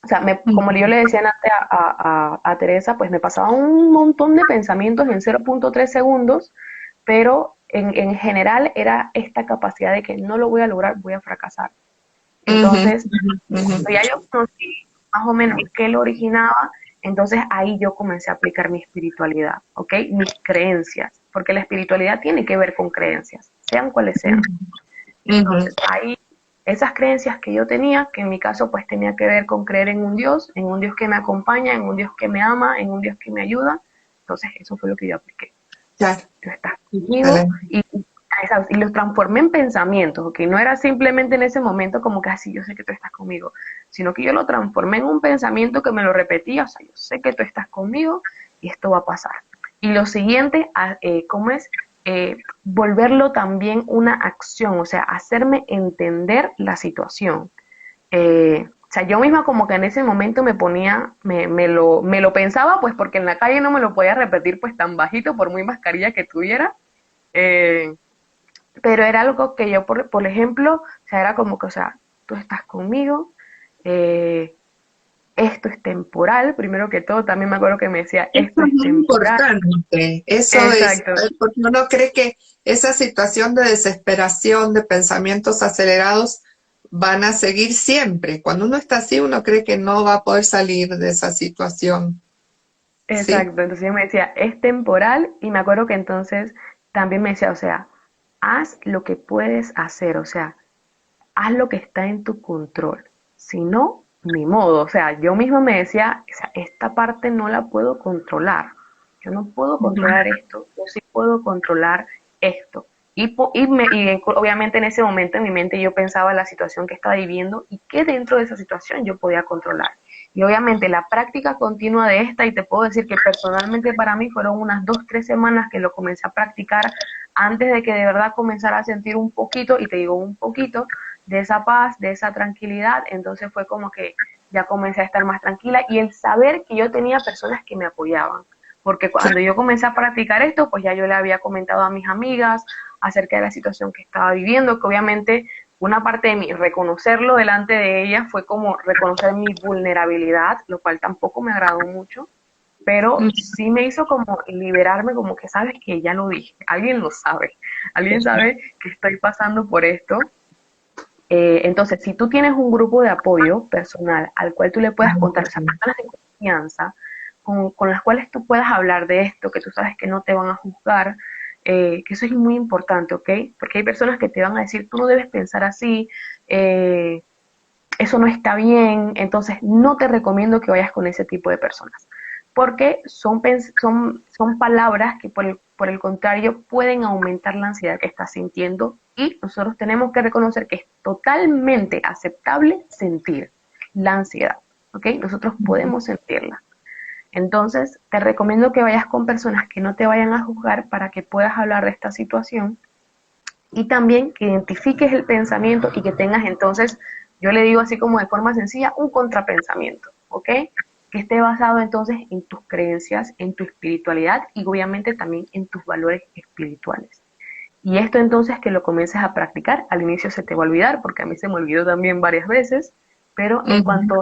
O sea, como yo ujú, le decía antes a Teresa, pues me pasaba un montón de pensamientos en 0.3 segundos, pero en general era esta capacidad de que no lo voy a lograr, voy a fracasar. ujú, Entonces, ujú, cuando ya yo conocí más o menos qué lo originaba, entonces ahí yo comencé a aplicar mi espiritualidad, ¿ok? Mis creencias, porque la espiritualidad tiene que ver con creencias, sean cuales sean. ujú, Entonces, ahí esas creencias que yo tenía, que en mi caso pues tenía que ver con creer en un Dios que me acompaña, en un Dios que me ama, en un Dios que me ayuda, entonces eso fue lo que yo apliqué. claro, Tú estás conmigo excelente. y los transformé en pensamientos, que no era simplemente en ese momento como que así yo sé que tú estás conmigo, sino que yo lo transformé en un pensamiento que me lo repetía, o sea, yo sé que tú estás conmigo y esto va a pasar. Y lo siguiente, ¿cómo es? Volverlo también una acción, o sea, hacerme entender la situación. O sea, yo misma como que en ese momento me ponía, me lo pensaba, pues porque en la calle no me lo podía repetir pues tan bajito por muy mascarilla que tuviera. Eh, pero era algo que yo, por ejemplo, o sea, era como que, o sea, tú estás conmigo, eh, esto es temporal, primero que todo, también me acuerdo que me decía, Eso esto es es muy temporal. importante. Eso es, Exacto, porque uno cree que esa situación de desesperación, de pensamientos acelerados, van a seguir siempre. Cuando uno está así, uno cree que no va a poder salir de esa situación. ¿Sí? exacto. Entonces yo me decía, es temporal y me acuerdo que entonces también me decía, o sea, haz lo que puedes hacer, o sea, haz lo que está en tu control. Si no, ni modo. O sea, yo misma me decía, o sea, esta parte no la puedo controlar. Yo no puedo Ujú, controlar esto, yo sí puedo controlar esto. Obviamente en ese momento en mi mente yo pensaba en la situación que estaba viviendo y qué dentro de esa situación yo podía controlar. Y obviamente la práctica continua de esta, y te puedo decir que personalmente para mí fueron unas 2, 3 semanas que lo comencé a practicar antes de que de verdad comenzara a sentir un poquito, y te digo un poquito, de esa paz, de esa tranquilidad. Entonces fue como que ya comencé a estar más tranquila y el saber que yo tenía personas que me apoyaban. Porque cuando yo comencé a practicar esto, pues ya yo le había comentado a mis amigas acerca de la situación que estaba viviendo, que obviamente una parte de mí, reconocerlo delante de ellas fue como reconocer mi vulnerabilidad, lo cual tampoco me agradó mucho, pero ujú. sí me hizo como liberarme, como que sabes que ya lo dije, alguien sabe que estoy pasando por esto. Entonces, si tú tienes un grupo de apoyo personal al cual tú le puedas contar, o sea, personas de confianza, con las cuales tú puedas hablar de esto, que tú sabes que no te van a juzgar, que eso es muy importante, ¿ok? Porque hay personas que te van a decir, tú no debes pensar así, eh, eso no está bien, entonces no te recomiendo que vayas con ese tipo de personas, porque son palabras que por el contrario pueden aumentar la ansiedad que estás sintiendo, y nosotros tenemos que reconocer que es totalmente aceptable sentir la ansiedad, ¿ok? Nosotros podemos sentirla. Entonces, te recomiendo que vayas con personas que no te vayan a juzgar para que puedas hablar de esta situación, y también que identifiques el pensamiento y que tengas entonces, yo le digo así como de forma sencilla, un contrapensamiento, ¿ok? Que esté basado entonces en tus creencias, en tu espiritualidad y obviamente también en tus valores espirituales. Y esto entonces que lo comiences a practicar, al inicio se te va a olvidar, porque a mí se me olvidó también varias veces, pero Ujú.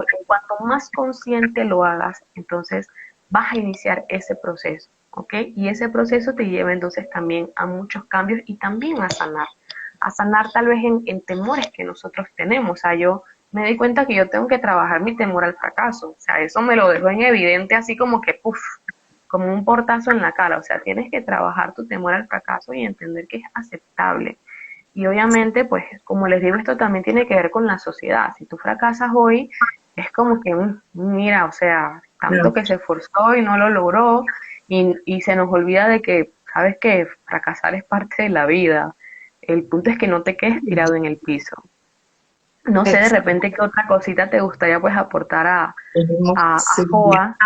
en cuanto más consciente lo hagas, entonces vas a iniciar ese proceso, ¿ok? Y ese proceso te lleva entonces también a muchos cambios y también a sanar. a sanar tal vez en temores que nosotros tenemos. O sea, yo me di cuenta que yo tengo que trabajar mi temor al fracaso. O sea, eso me lo dejó en evidente así como que, puff, como un portazo en la cara. O sea, tienes que trabajar tu temor al fracaso y entender que es aceptable. Y obviamente, pues, como les digo, esto también tiene que ver con la sociedad. Si tú fracasas hoy, es como que, mira, o sea, tanto que se esforzó y no lo logró, y se nos olvida de que, sabes que fracasar es parte de la vida. El punto es que no te quedes tirado en el piso. No sé, de Exacto. repente, qué otra cosita te gustaría pues aportar a Sí. Joa.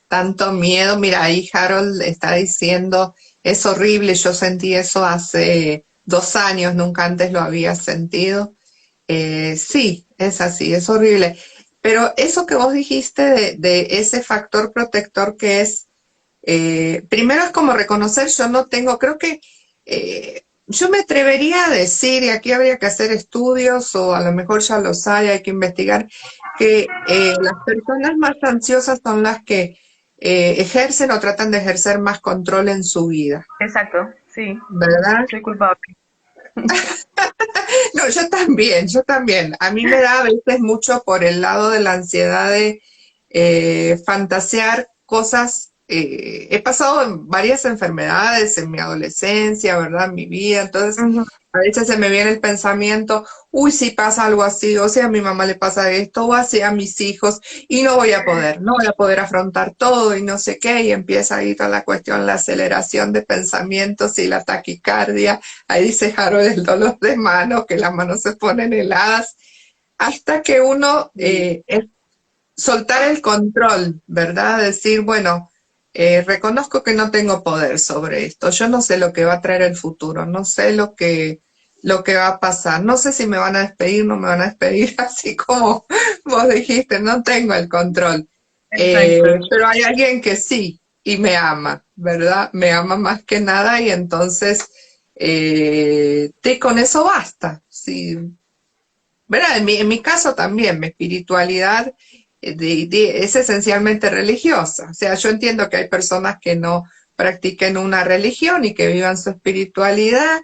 Tanto miedo, mira, ahí Harold está diciendo, es horrible, yo sentí eso hace 2 años, nunca antes lo había sentido. Sí, es así, es horrible. Pero eso que vos dijiste de ese factor protector que es, primero es como reconocer, yo no tengo, creo que yo me atrevería a decir, y aquí habría que hacer estudios, o a lo mejor ya los hay que investigar, que las personas más ansiosas son las que ejercen o tratan de ejercer más control en su vida, Exacto, sí, ¿verdad? soy culpable. No, yo también, yo también. A mí me da a veces mucho por el lado de la ansiedad de fantasear cosas. He pasado en varias enfermedades en mi adolescencia, ¿verdad? En mi vida. Entonces, Ujú. a veces se me viene el pensamiento, uy, si pasa algo así, o sea, a mi mamá le pasa esto, o así a mis hijos, y no voy a poder afrontar todo y no sé qué, y empieza ahí toda la cuestión, la aceleración de pensamientos y la taquicardia. Ahí dice Harold el dolor de manos, que las manos se ponen heladas, hasta que uno Sí, es soltar el control, ¿verdad? Decir, bueno, reconozco que no tengo poder sobre esto, yo no sé lo que va a traer el futuro, no sé lo que va a pasar, no sé si me van a despedir, no me van a despedir, así como vos dijiste, no tengo el control. exacto. Pero hay alguien que sí y me ama, ¿verdad? Me ama más que nada y entonces con eso basta. Sí, ¿verdad? En mi caso también, mi espiritualidad es esencialmente religiosa. O sea, yo entiendo que hay personas que no practiquen una religión y que vivan su espiritualidad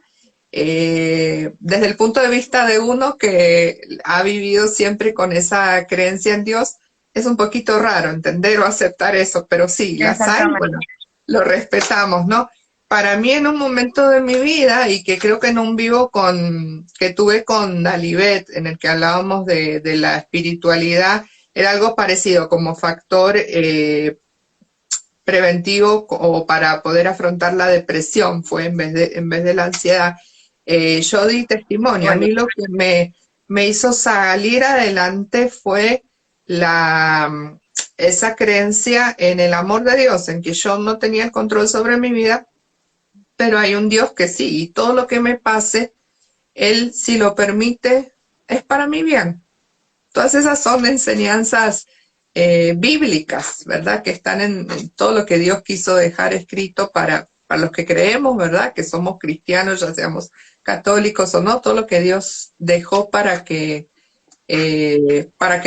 desde el punto de vista de uno que ha vivido siempre con esa creencia en Dios. Es un poquito raro entender o aceptar eso, pero sí, las hay, Exactamente. bueno, lo respetamos, ¿no? Para mí en un momento de mi vida, y que creo que en un vivo que tuve con Dalibet, en el que hablábamos de la espiritualidad, era algo parecido como factor preventivo o para poder afrontar la depresión, fue en vez de la ansiedad. Yo di testimonio, a Bueno, mí lo que me hizo salir adelante fue esa creencia en el amor de Dios, en que yo no tenía el control sobre mi vida, pero hay un Dios que sí, y todo lo que me pase, Él, si lo permite, es para mi bien. Todas esas son enseñanzas bíblicas, ¿verdad? Que están en todo lo que Dios quiso dejar escrito para los que creemos, ¿verdad? Que somos cristianos, ya seamos católicos o no, todo lo que Dios dejó para que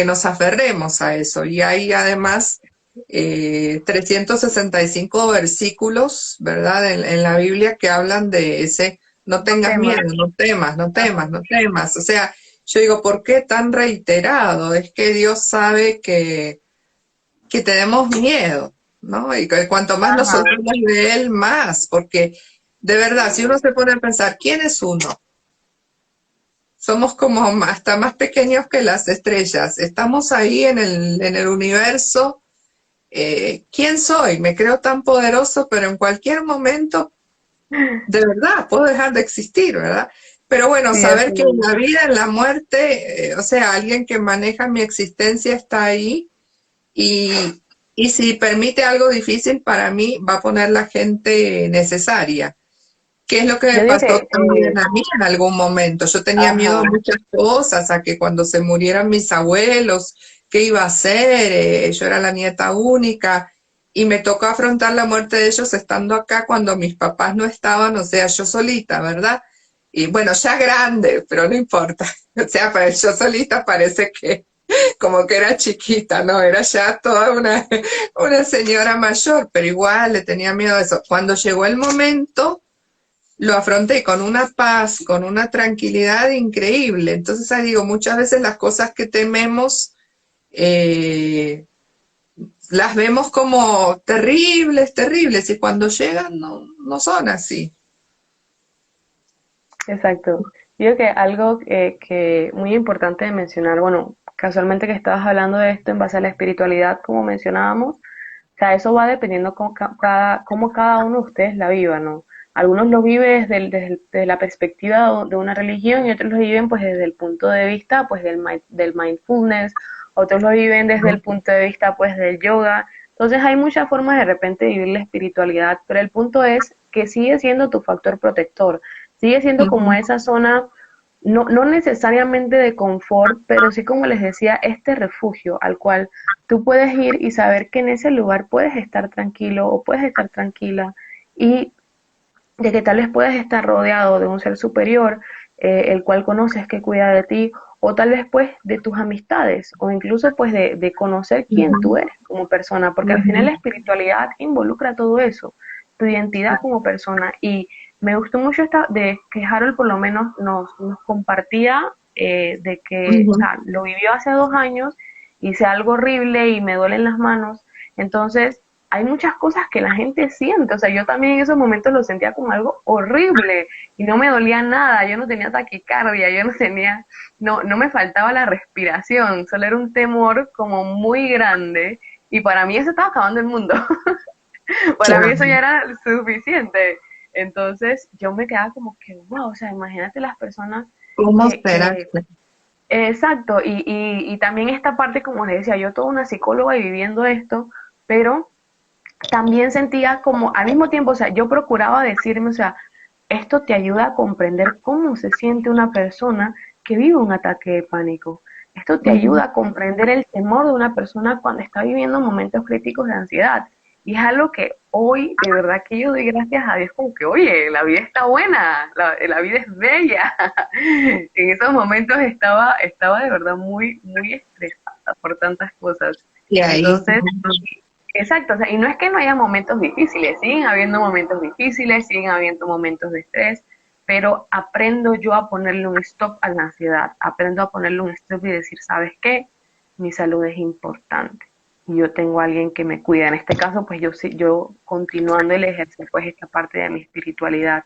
nos aferremos a eso. Y hay además 365 versículos, ¿verdad? En la Biblia que hablan de ese, no no tengas temas. miedo, no temas, no Ajá. temas, no temas. O sea, yo digo, ¿por qué tan reiterado? Es que Dios sabe que tenemos miedo, ¿no? Y que cuanto más nos Ajá. soltamos de Él, más, porque de verdad, si uno se pone a pensar, ¿quién es uno? Somos como hasta más pequeños que las estrellas. Estamos ahí en el universo. ¿Quién soy? Me creo tan poderoso, pero en cualquier momento, de verdad, puedo dejar de existir, ¿verdad? Pero bueno, Sí, así saber que en mismo. la vida, en la muerte, o sea, alguien que maneja mi existencia está ahí y, y si permite algo difícil para mí, va a poner la gente necesaria. ¿Qué es lo que me Yo digo pasó que, también a mí en algún momento? Yo tenía miedo a ajá, muchas cosas, a que cuando se murieran mis abuelos, ¿qué iba a hacer? Yo era la nieta única y me tocó afrontar la muerte de ellos estando acá cuando mis papás no estaban, o sea, yo solita, ¿verdad? Y bueno, ya grande, pero no importa. O sea, para yo solita parece que como que era chiquita, ¿no? Era ya toda una señora mayor, pero igual le tenía miedo a eso. Cuando llegó el momento, lo afronté con una paz, con una tranquilidad increíble. Entonces, ahí digo, muchas veces las cosas que tememos eh, las vemos como terribles, terribles, y cuando llegan no son así. Exacto. Digo que algo que muy importante de mencionar, bueno, casualmente que estabas hablando de esto en base a la espiritualidad, como mencionábamos, o sea, eso va dependiendo cómo cada uno de ustedes la viva, ¿no? Algunos lo viven desde la perspectiva de una religión y otros lo viven pues desde el punto de vista pues del mindfulness, otros lo viven desde el punto de vista pues del yoga. Entonces hay muchas formas de repente de vivir la espiritualidad, pero el punto es que sigue siendo tu factor protector, sigue siendo como Ujú, esa zona no necesariamente de confort, pero sí como les decía, este refugio al cual tú puedes ir y saber que en ese lugar puedes estar tranquilo o puedes estar tranquila y de que tal vez puedes estar rodeado de un ser superior, el cual conoces que cuida de ti, o tal vez pues de tus amistades, o incluso pues de conocer quién tú ujú, eres como persona, porque al final ujú. la espiritualidad involucra todo eso, tu identidad como persona, y me gustó mucho esta, de que Harold por lo menos nos compartía de que, o Ujú. sea, lo vivió hace 2 años, hice algo horrible y me duelen las manos, entonces hay muchas cosas que la gente siente, o sea, yo también en esos momentos lo sentía como algo horrible y no me dolía nada, yo no tenía taquicardia, yo no tenía, no me faltaba la respiración, solo era un temor como muy grande y para mí eso estaba acabando el mundo, para mí Claro, eso ya era suficiente. Entonces yo me quedaba como que, wow, o sea, imagínate las personas ¿cómo será? que exacto, y también esta parte, como les decía, yo toda una psicóloga y viviendo esto, pero también sentía como al mismo tiempo, o sea, yo procuraba decirme, o sea, esto te ayuda a comprender cómo se siente una persona que vive un ataque de pánico. Esto te Ujú. ayuda a comprender el temor de una persona cuando está viviendo momentos críticos de ansiedad. Y es algo que hoy, de verdad que yo doy gracias a Dios, como que, oye, la vida está buena, la vida es bella. En esos momentos estaba de verdad muy, muy estresada por tantas cosas. Y ahí, Entonces, exacto, o sea, y no es que no haya momentos difíciles, siguen habiendo momentos difíciles, siguen habiendo momentos de estrés, pero aprendo yo a ponerle un stop a la ansiedad, aprendo a ponerle un stop y decir, ¿sabes qué? Mi salud es importante y yo tengo a alguien que me cuida. En este caso, pues yo continuando el ejercicio, pues esta parte de mi espiritualidad,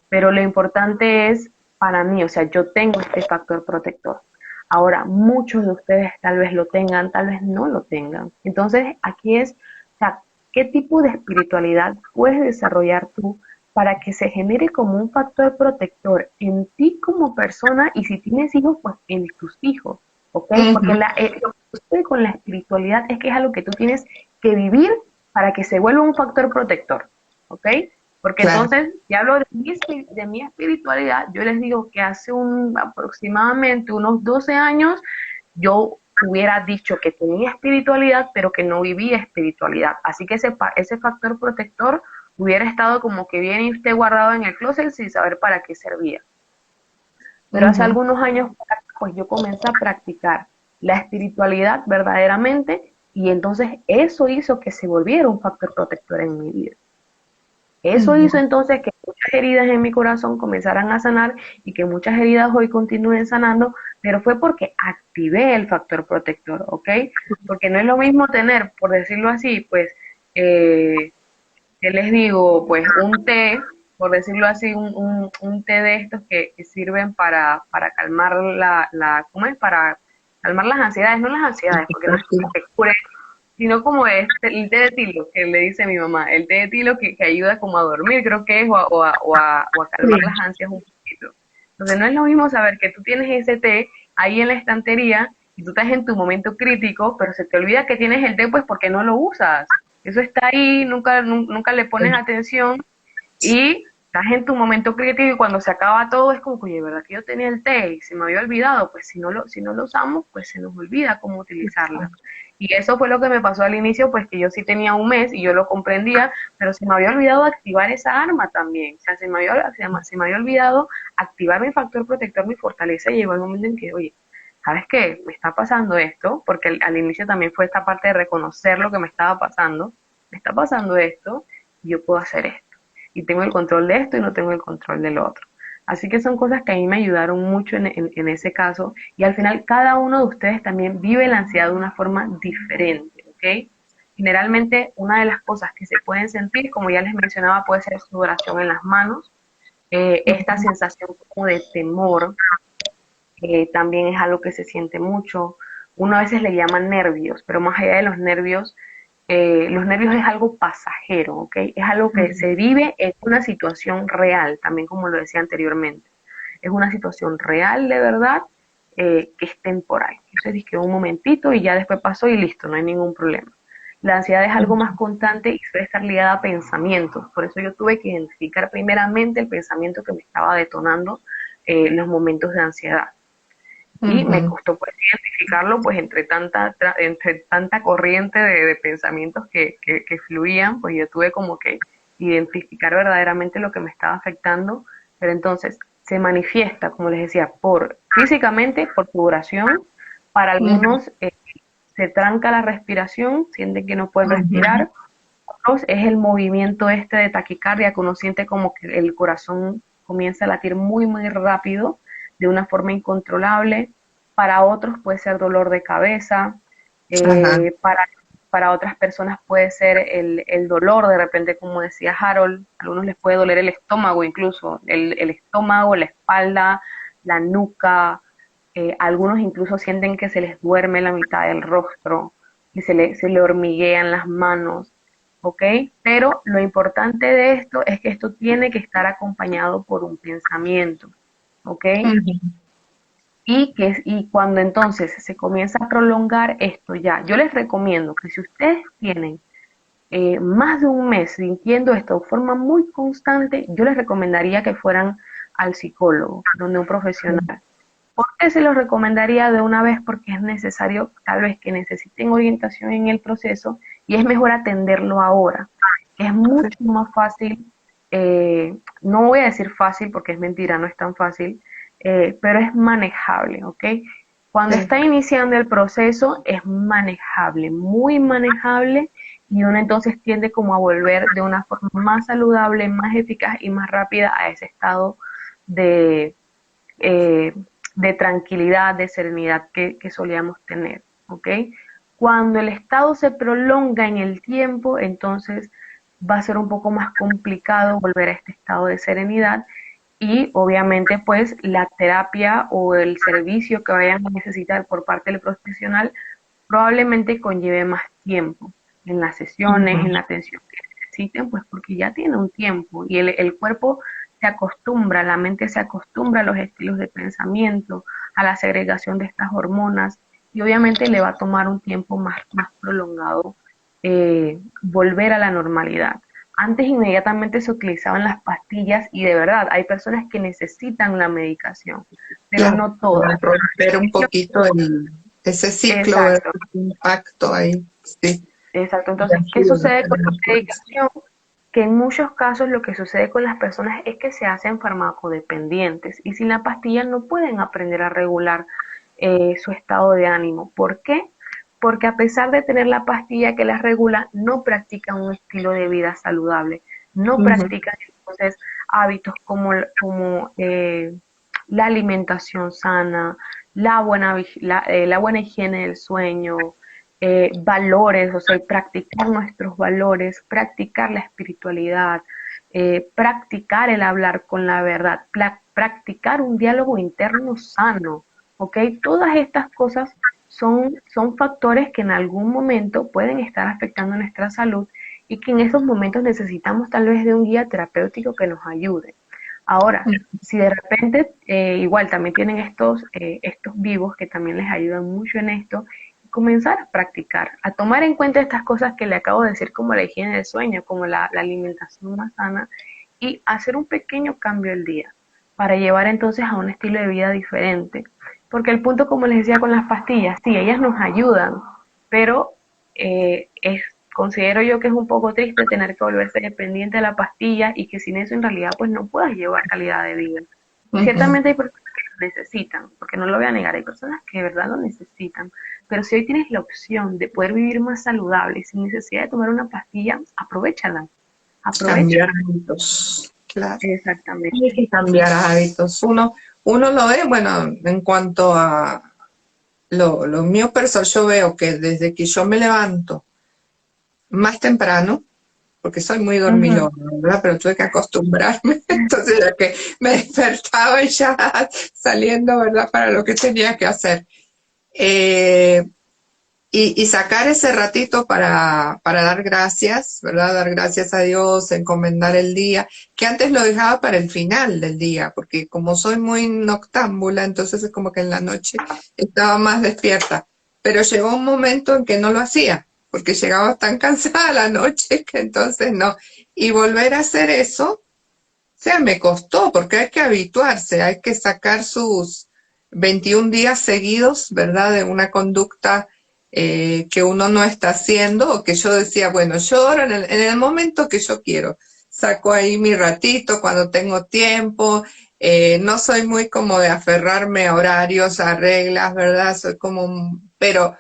pero lo importante es para mí, o sea, yo tengo este factor protector. Ahora, muchos de ustedes tal vez lo tengan, tal vez no lo tengan. Entonces, aquí es, o sea, ¿qué tipo de espiritualidad puedes desarrollar tú para que se genere como un factor protector en ti como persona y si tienes hijos, pues en tus hijos, ¿ok? Porque ujú, lo que sucede con la espiritualidad es que es algo que tú tienes que vivir para que se vuelva un factor protector, ¿ok? Porque claro. entonces, ya hablo de mi espiritualidad, yo les digo que hace aproximadamente unos 12 años yo hubiera dicho que tenía espiritualidad, pero que no vivía espiritualidad. Así que ese factor protector hubiera estado como que bien y usted guardado en el closet sin saber para qué servía. Pero hace Ujú. algunos años, pues yo comencé a practicar la espiritualidad verdaderamente y entonces eso hizo que se volviera un factor protector en mi vida. Eso hizo Ujú. entonces que muchas heridas en mi corazón comenzaran a sanar y que muchas heridas hoy continúen sanando, pero fue porque activé el factor protector, ¿ok? Porque no es lo mismo tener, por decirlo así, pues, ¿qué les digo? Pues un té, por decirlo así, un té de estos que sirven para calmar ¿cómo es? Para calmar las ansiedades, no las ansiedades, porque no es como que cure sino como el té de tilo, que le dice mi mamá, el té de tilo que ayuda como a dormir, creo que es, o a calmar las ansias un poquito. Entonces no es lo mismo saber que tú tienes ese té ahí en la estantería y tú estás en tu momento crítico, pero se te olvida que tienes el té pues porque no lo usas. Eso está ahí, nunca le pones atención y estás en tu momento crítico y cuando se acaba todo es como, oye, ¿verdad que yo tenía el té y se me había olvidado? Pues si no lo usamos, pues se nos olvida cómo utilizarlo. Y eso fue lo que me pasó al inicio, pues que yo sí tenía un mes y yo lo comprendía, pero se me había olvidado activar esa arma también. O sea, se me había olvidado activar mi factor protector, mi fortaleza, y llegó el momento en que, oye, ¿sabes qué? Me está pasando esto, porque al inicio también fue esta parte de reconocer lo que me estaba pasando. Me está pasando esto y yo puedo hacer esto. y tengo el control de esto y no tengo el control del otro. Así que son cosas que a mí me ayudaron mucho en ese caso, y al final cada uno de ustedes también vive la ansiedad de una forma diferente, ¿ok? Generalmente una de las cosas que se pueden sentir, como ya les mencionaba, puede ser sudoración en las manos, esta sensación como de temor, también es algo que se siente mucho. Uno a veces le llama nervios, pero más allá de los nervios es algo pasajero, ¿ok? Es algo que se vive en una situación real, también como lo decía anteriormente. Es una situación real de verdad, que es temporal. Eso es que un momentito y ya después pasó y listo, no hay ningún problema. La ansiedad es algo más constante y suele estar ligada a pensamientos. Por eso yo tuve que identificar primeramente el pensamiento que me estaba detonando los momentos de ansiedad. Y me Ujú. costó pues identificarlo pues entre tanta corriente de pensamientos que fluían, pues yo tuve como que identificar verdaderamente lo que me estaba afectando. Pero entonces se manifiesta, como les decía, físicamente por sudoración. Para Ujú. algunos se tranca la respiración, sienten que no pueden Ujú. respirar. Otros es el movimiento este de taquicardia, que uno siente como que el corazón comienza a latir muy, muy rápido, de una forma incontrolable. Para otros puede ser dolor de cabeza. Ajá. Para otras personas puede ser el dolor, de repente, como decía Harold, a algunos les puede doler el estómago incluso, el estómago, la espalda, la nuca. Algunos incluso sienten que se les duerme la mitad del rostro y se le hormiguean las manos, ¿ok? Pero lo importante de esto es que esto tiene que estar acompañado por un pensamiento, ¿ok? Ujú. Y cuando entonces se comienza a prolongar esto ya, yo les recomiendo que si ustedes tienen más de un mes sintiendo esto de forma muy constante, yo les recomendaría que fueran al psicólogo, donde un profesional. ¿Por qué se los recomendaría de una vez? Porque es necesario, tal vez que necesiten orientación en el proceso, y es mejor atenderlo ahora. Es mucho más fácil, no voy a decir fácil porque es mentira, no es tan fácil, pero es manejable, ¿ok? Cuando Sí. está iniciando el proceso es manejable, muy manejable, y uno entonces tiende como a volver de una forma más saludable, más eficaz y más rápida a ese estado de, eh, de tranquilidad, de serenidad que solíamos tener, ¿ok? Cuando el estado se prolonga en el tiempo, entonces va a ser un poco más complicado volver a este estado de serenidad, y obviamente pues la terapia o el servicio que vayan a necesitar por parte del profesional probablemente conlleve más tiempo en las sesiones, en Ujú. la atención que necesiten, pues porque ya tiene un tiempo y el cuerpo se acostumbra, la mente se acostumbra a los estilos de pensamiento, a la segregación de estas hormonas, y obviamente le va a tomar un tiempo más prolongado volver a la normalidad. Antes inmediatamente se utilizaban las pastillas y de verdad hay personas que necesitan la medicación, pero Claro, no para todas. romper un Yo- poquito ese ciclo, ¿verdad? exacto. Ese impacto ahí, sí. Exacto, Y entonces, ¿qué ayuda sucede con en la el proceso. medicación? Que en muchos casos lo que sucede con las personas es que se hacen farmacodependientes y sin la pastilla no pueden aprender a regular su estado de ánimo. ¿Por qué? Porque a pesar de tener la pastilla que las regula, no practican un estilo de vida saludable, no Ujú. practican entonces hábitos como la alimentación sana, la buena higiene del sueño, valores, o sea, practicar nuestros valores, practicar la espiritualidad, practicar el hablar con la verdad, practicar un diálogo interno sano, ¿ok? Todas estas cosas son factores que en algún momento pueden estar afectando nuestra salud y que en esos momentos necesitamos tal vez de un guía terapéutico que nos ayude. Ahora, si de repente igual también tienen estos vivos que también les ayudan mucho en esto, comenzar a practicar, a tomar en cuenta estas cosas que le acabo de decir, como la higiene del sueño, como la alimentación más sana, y hacer un pequeño cambio al día para llevar entonces a un estilo de vida diferente. Porque el punto, como les decía con las pastillas, sí, ellas nos ayudan, pero considero yo que es un poco triste tener que volverse dependiente de la pastilla y que sin eso en realidad pues no puedas llevar calidad de vida. Ujú. Ciertamente hay personas que lo necesitan, porque no lo voy a negar, hay personas que de verdad lo necesitan, pero si hoy tienes la opción de poder vivir más saludable sin necesidad de tomar una pastilla, aprovechala, aprovecha. Cambiar hábitos, claro. Hay Exactamente. que cambiar hábitos. Uno lo ve, bueno, en cuanto a lo mío personal, yo veo que desde que yo me levanto más temprano, porque soy muy Ujú. dormilona, ¿verdad? Pero tuve que acostumbrarme, entonces ya que me despertaba y ya saliendo, ¿verdad? Para lo que tenía que hacer. Eh, y sacar ese ratito para dar gracias, ¿verdad? Dar gracias a Dios, encomendar el día, que antes lo dejaba para el final del día, porque como soy muy noctámbula, entonces es como que en la noche estaba más despierta. Pero llegó un momento en que no lo hacía, porque llegaba tan cansada la noche que entonces no. Y volver a hacer eso, o sea, me costó, porque hay que habituarse, hay que sacar sus 21 días seguidos, ¿verdad? De una conducta que uno no está haciendo, o que yo decía, bueno, yo ahora en el momento que yo quiero, saco ahí mi ratito cuando tengo tiempo, no soy muy como de aferrarme a horarios, a reglas, ¿verdad? Soy como, pero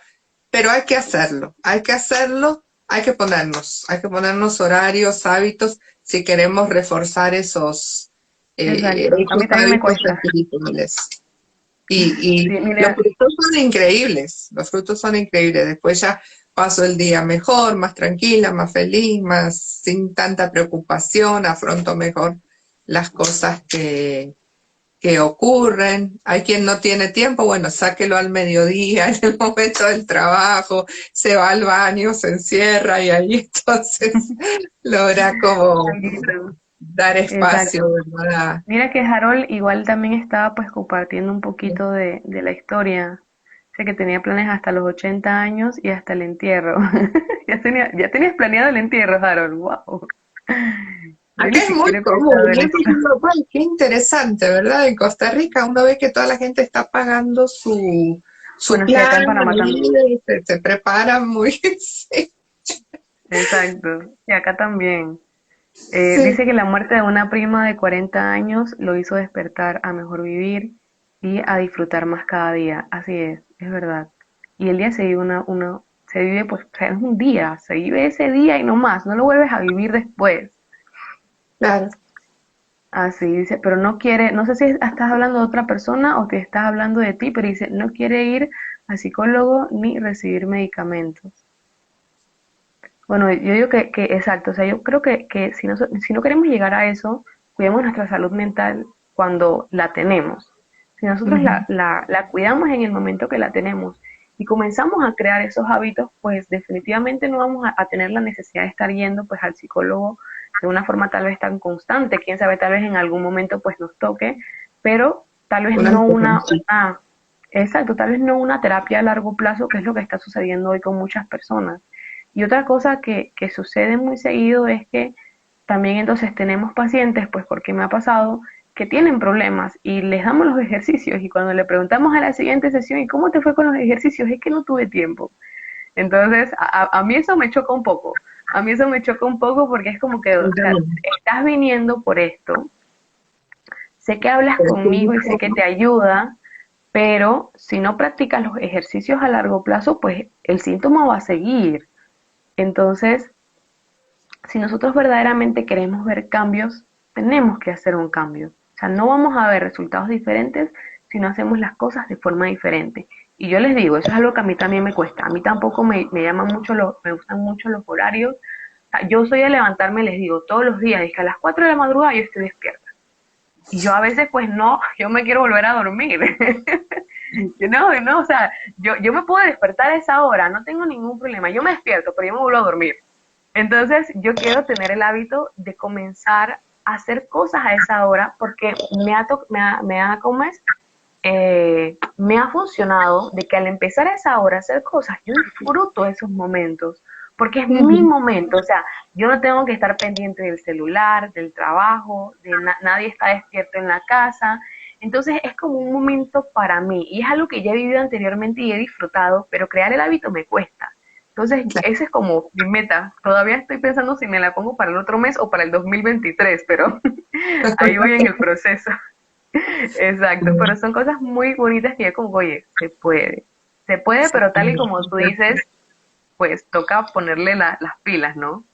hay que hacerlo, hay que ponernos horarios, hábitos, si queremos reforzar Exacto. A esos mí también me hábitos cuesta. espirituales. Sí, Y los mira, frutos son increíbles, los frutos son increíbles. Después ya paso el día mejor, más tranquila, más feliz, más sin tanta preocupación, afronto mejor las cosas que ocurren. Hay quien no tiene tiempo, bueno, sáquelo al mediodía, en el momento del trabajo, se va al baño, se encierra y ahí entonces logra como alguito. dar espacio, Exacto. ¿verdad? Mira que Harold igual también estaba pues compartiendo un poquito de la historia. Sé que tenía planes hasta los 80 años y hasta el entierro. Ya tenías planeado el entierro, Harold. Wow. Yo Acá ni es muy siquiera he pensado común, en y es eso. porque uno, "Ay, qué interesante, ¿verdad? En Costa Rica uno ve que toda la gente está pagando su Bueno, sí, acá plan, en Panamá también. ahí se preparan muy, sí, Exacto. Y acá también. sí, Dice que la muerte de una prima de 40 años lo hizo despertar a mejor vivir y a disfrutar más cada día. Así es verdad. Y el día se vive se vive pues, o sea, es un día, se vive ese día y no más, no lo vuelves a vivir después. claro. Así dice, pero no quiere, no sé si estás hablando de otra persona o te estás hablando de ti, pero dice, no quiere ir al psicólogo ni recibir medicamentos. Bueno, yo digo que exacto, o sea, yo creo que si no queremos llegar a eso, cuidemos nuestra salud mental cuando la tenemos. Si nosotros Ujú. la cuidamos en el momento que la tenemos y comenzamos a crear esos hábitos, pues definitivamente no vamos a tener la necesidad de estar yendo pues al psicólogo de una forma tal vez tan constante. Quién sabe, tal vez en algún momento pues nos toque, pero tal vez Una no intervención. exacto, tal vez no una terapia a largo plazo, que es lo que está sucediendo hoy con muchas personas. Y otra cosa que sucede muy seguido es que también entonces tenemos pacientes, pues porque me ha pasado, que tienen problemas y les damos los ejercicios y cuando le preguntamos a la siguiente sesión, ¿y cómo te fue con los ejercicios? Es que no tuve tiempo. Entonces, a mí eso me choca un poco. A mí eso me choca un poco porque es como que, o sea, estás viniendo por esto, sé que hablas conmigo y sé que te ayuda, pero si no practicas los ejercicios a largo plazo, pues el síntoma va a seguir. Entonces, si nosotros verdaderamente queremos ver cambios, tenemos que hacer un cambio. O sea, no vamos a ver resultados diferentes si no hacemos las cosas de forma diferente. Y yo les digo, eso es algo que a mí también me cuesta. A mí tampoco me llaman mucho me gustan mucho los horarios. O sea, yo soy de levantarme, les digo, todos los días, y que a las 4 de la madrugada yo estoy despierta. Y yo a veces, pues no, yo me quiero volver a dormir. Yo no, o sea, yo me puedo despertar a esa hora, no tengo ningún problema. Yo me despierto, pero yo me vuelvo a dormir. Entonces, yo quiero tener el hábito de comenzar a hacer cosas a esa hora porque me ha funcionado de que al empezar a esa hora a hacer cosas, yo disfruto esos momentos porque es mi Ujú. momento, o sea, yo no tengo que estar pendiente del celular, del trabajo, nadie está despierto en la casa, entonces es como un momento para mí y es algo que ya he vivido anteriormente y he disfrutado, pero crear el hábito me cuesta. Entonces, Claro. ese es como mi meta. Todavía estoy pensando si me la pongo para el otro mes o para el 2023, pero ahí voy en el proceso. Exacto, pero son cosas muy bonitas que yo como, oye, se puede, pero tal y como tú dices, pues toca ponerle las pilas, ¿no?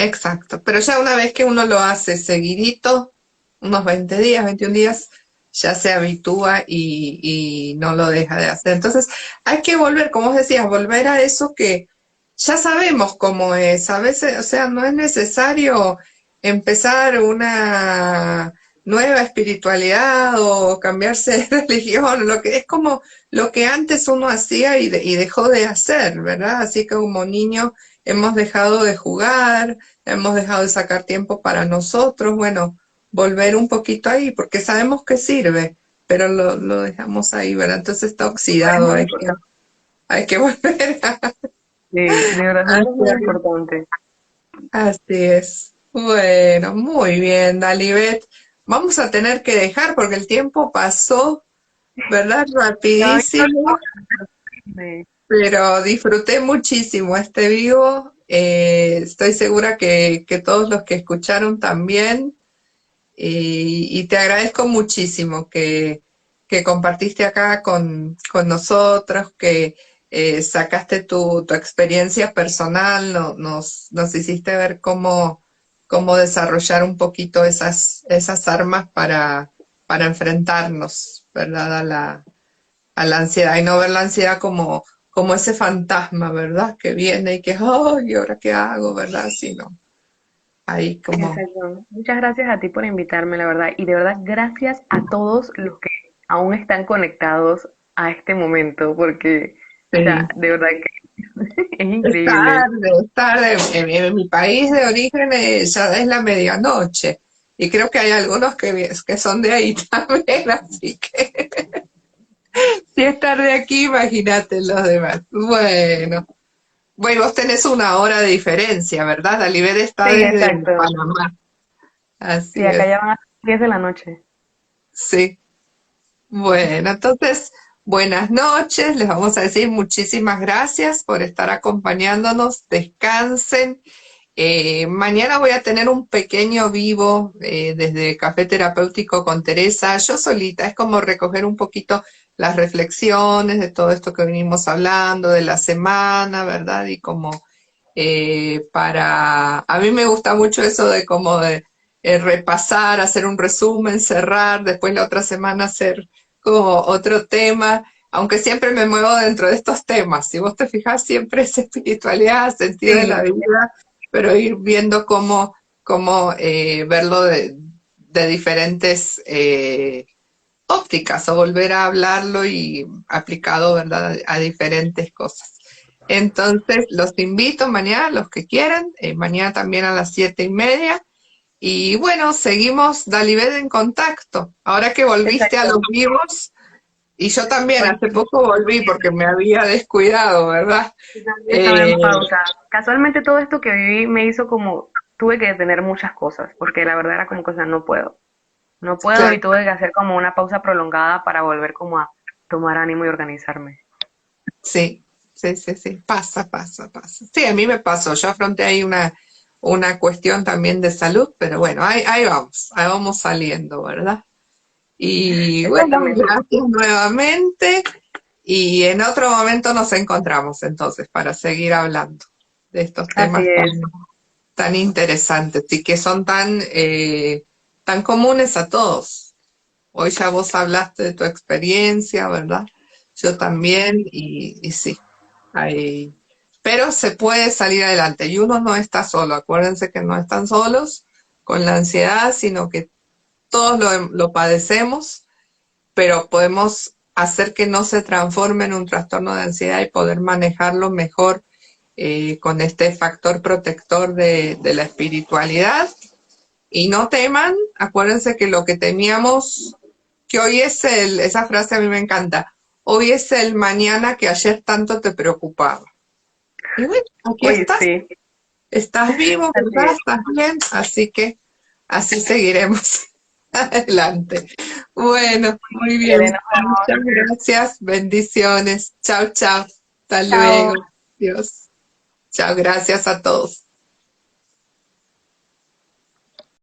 exacto. Pero ya una vez que uno lo hace seguidito, unos 20 días, 21 días, ya se habitúa y no lo deja de hacer. Entonces, hay que volver, como vos decías, volver a eso que ya sabemos cómo es. A veces, o sea, no es necesario empezar una nueva espiritualidad o cambiarse de religión, lo que es como lo que antes uno hacía y dejó de hacer, ¿verdad? Así que como niño hemos dejado de jugar, hemos dejado de sacar tiempo para nosotros, bueno, volver un poquito ahí, porque sabemos que sirve, pero lo dejamos ahí, ¿verdad? Entonces está Es oxidado, muy importante. hay que volver Sí, de verdad a es muy hacerlo. importante. Así es. Bueno, muy bien, Dalibet. Vamos a tener que dejar porque el tiempo pasó, ¿verdad? No, Rapidísimo, sí, pero disfruté muchísimo este vivo. Estoy segura que todos los que escucharon también. Y te agradezco muchísimo que compartiste acá con nosotros, que sacaste tu experiencia personal, nos hiciste ver cómo desarrollar un poquito esas armas para enfrentarnos, ¿verdad? A la ansiedad y no ver la ansiedad como ese fantasma, ¿verdad? Que viene y que, oh, ¿y ahora qué hago, verdad? Sino ahí como... exacto. Muchas gracias a ti por invitarme, la verdad. Y de verdad, gracias a todos los que aún están conectados a este momento, porque, o sea, Sí. de verdad que es Es increíble. tarde, es tarde. En mi país de origen ya es la medianoche. Y creo que hay algunos que son de ahí también, así que si es tarde aquí, imagínate los demás. Bueno, vos tenés una hora de diferencia, ¿verdad? Dalibet está Sí, desde exacto. Panamá, Sí, así acá es. ya van a ser 10 de la noche. Sí. Bueno, entonces, buenas noches. Les vamos a decir muchísimas gracias por estar acompañándonos. Descansen. Mañana voy a tener un pequeño vivo desde Café Terapéutico con Teresa, yo solita, es como recoger un poquito las reflexiones de todo esto que venimos hablando, de la semana, ¿verdad? Y como a mí me gusta mucho eso de como de repasar, hacer un resumen, cerrar, después la otra semana hacer como otro tema, aunque siempre me muevo dentro de estos temas, si vos te fijas siempre es espiritualidad, sentido de la Sí, vida, pero ir viendo cómo verlo de diferentes ópticas o volver a hablarlo y aplicado, ¿verdad?, a diferentes cosas. Entonces, los invito mañana, los que quieran, mañana también a las 7:30. Y bueno, seguimos, Dalibet, en contacto. Ahora que volviste a exacto. los vivos, y yo también Bueno, hace poco volví porque me había descuidado, ¿verdad? yo también estaba Eh, en pausa. Casualmente todo esto que viví me hizo como, tuve que detener muchas cosas, porque la verdad era como que, o sea, no puedo. No puedo claro, y tuve que hacer como una pausa prolongada para volver como a tomar ánimo y organizarme. sí, sí, sí, sí, pasa. Sí, a mí me pasó, yo afronté ahí una cuestión también de salud, pero bueno, ahí vamos saliendo, ¿verdad? Y bueno, Exactamente. gracias nuevamente y en otro momento nos encontramos entonces para seguir hablando de estos Así temas es. tan interesantes y que son tan comunes a todos. Hoy ya vos hablaste de tu experiencia, ¿verdad? Yo también, y sí, hay, pero se puede salir adelante y uno no está solo. Acuérdense que no están solos con la ansiedad, sino que todos lo padecemos, pero podemos hacer que no se transforme en un trastorno de ansiedad y poder manejarlo mejor con este factor protector de la espiritualidad. Y no teman, acuérdense que lo que teníamos, que hoy es esa frase a mí me encanta, hoy es el mañana que ayer tanto te preocupaba. Y bueno, aquí Oye, sí, estás vivo, así ¿verdad? es. Estás bien, así que así seguiremos adelante. Bueno, muy Chévere, bien. nos Muchas vemos. gracias, bendiciones. Chao, chao. Hasta luego. Chao. Dios. Chao, gracias a todos.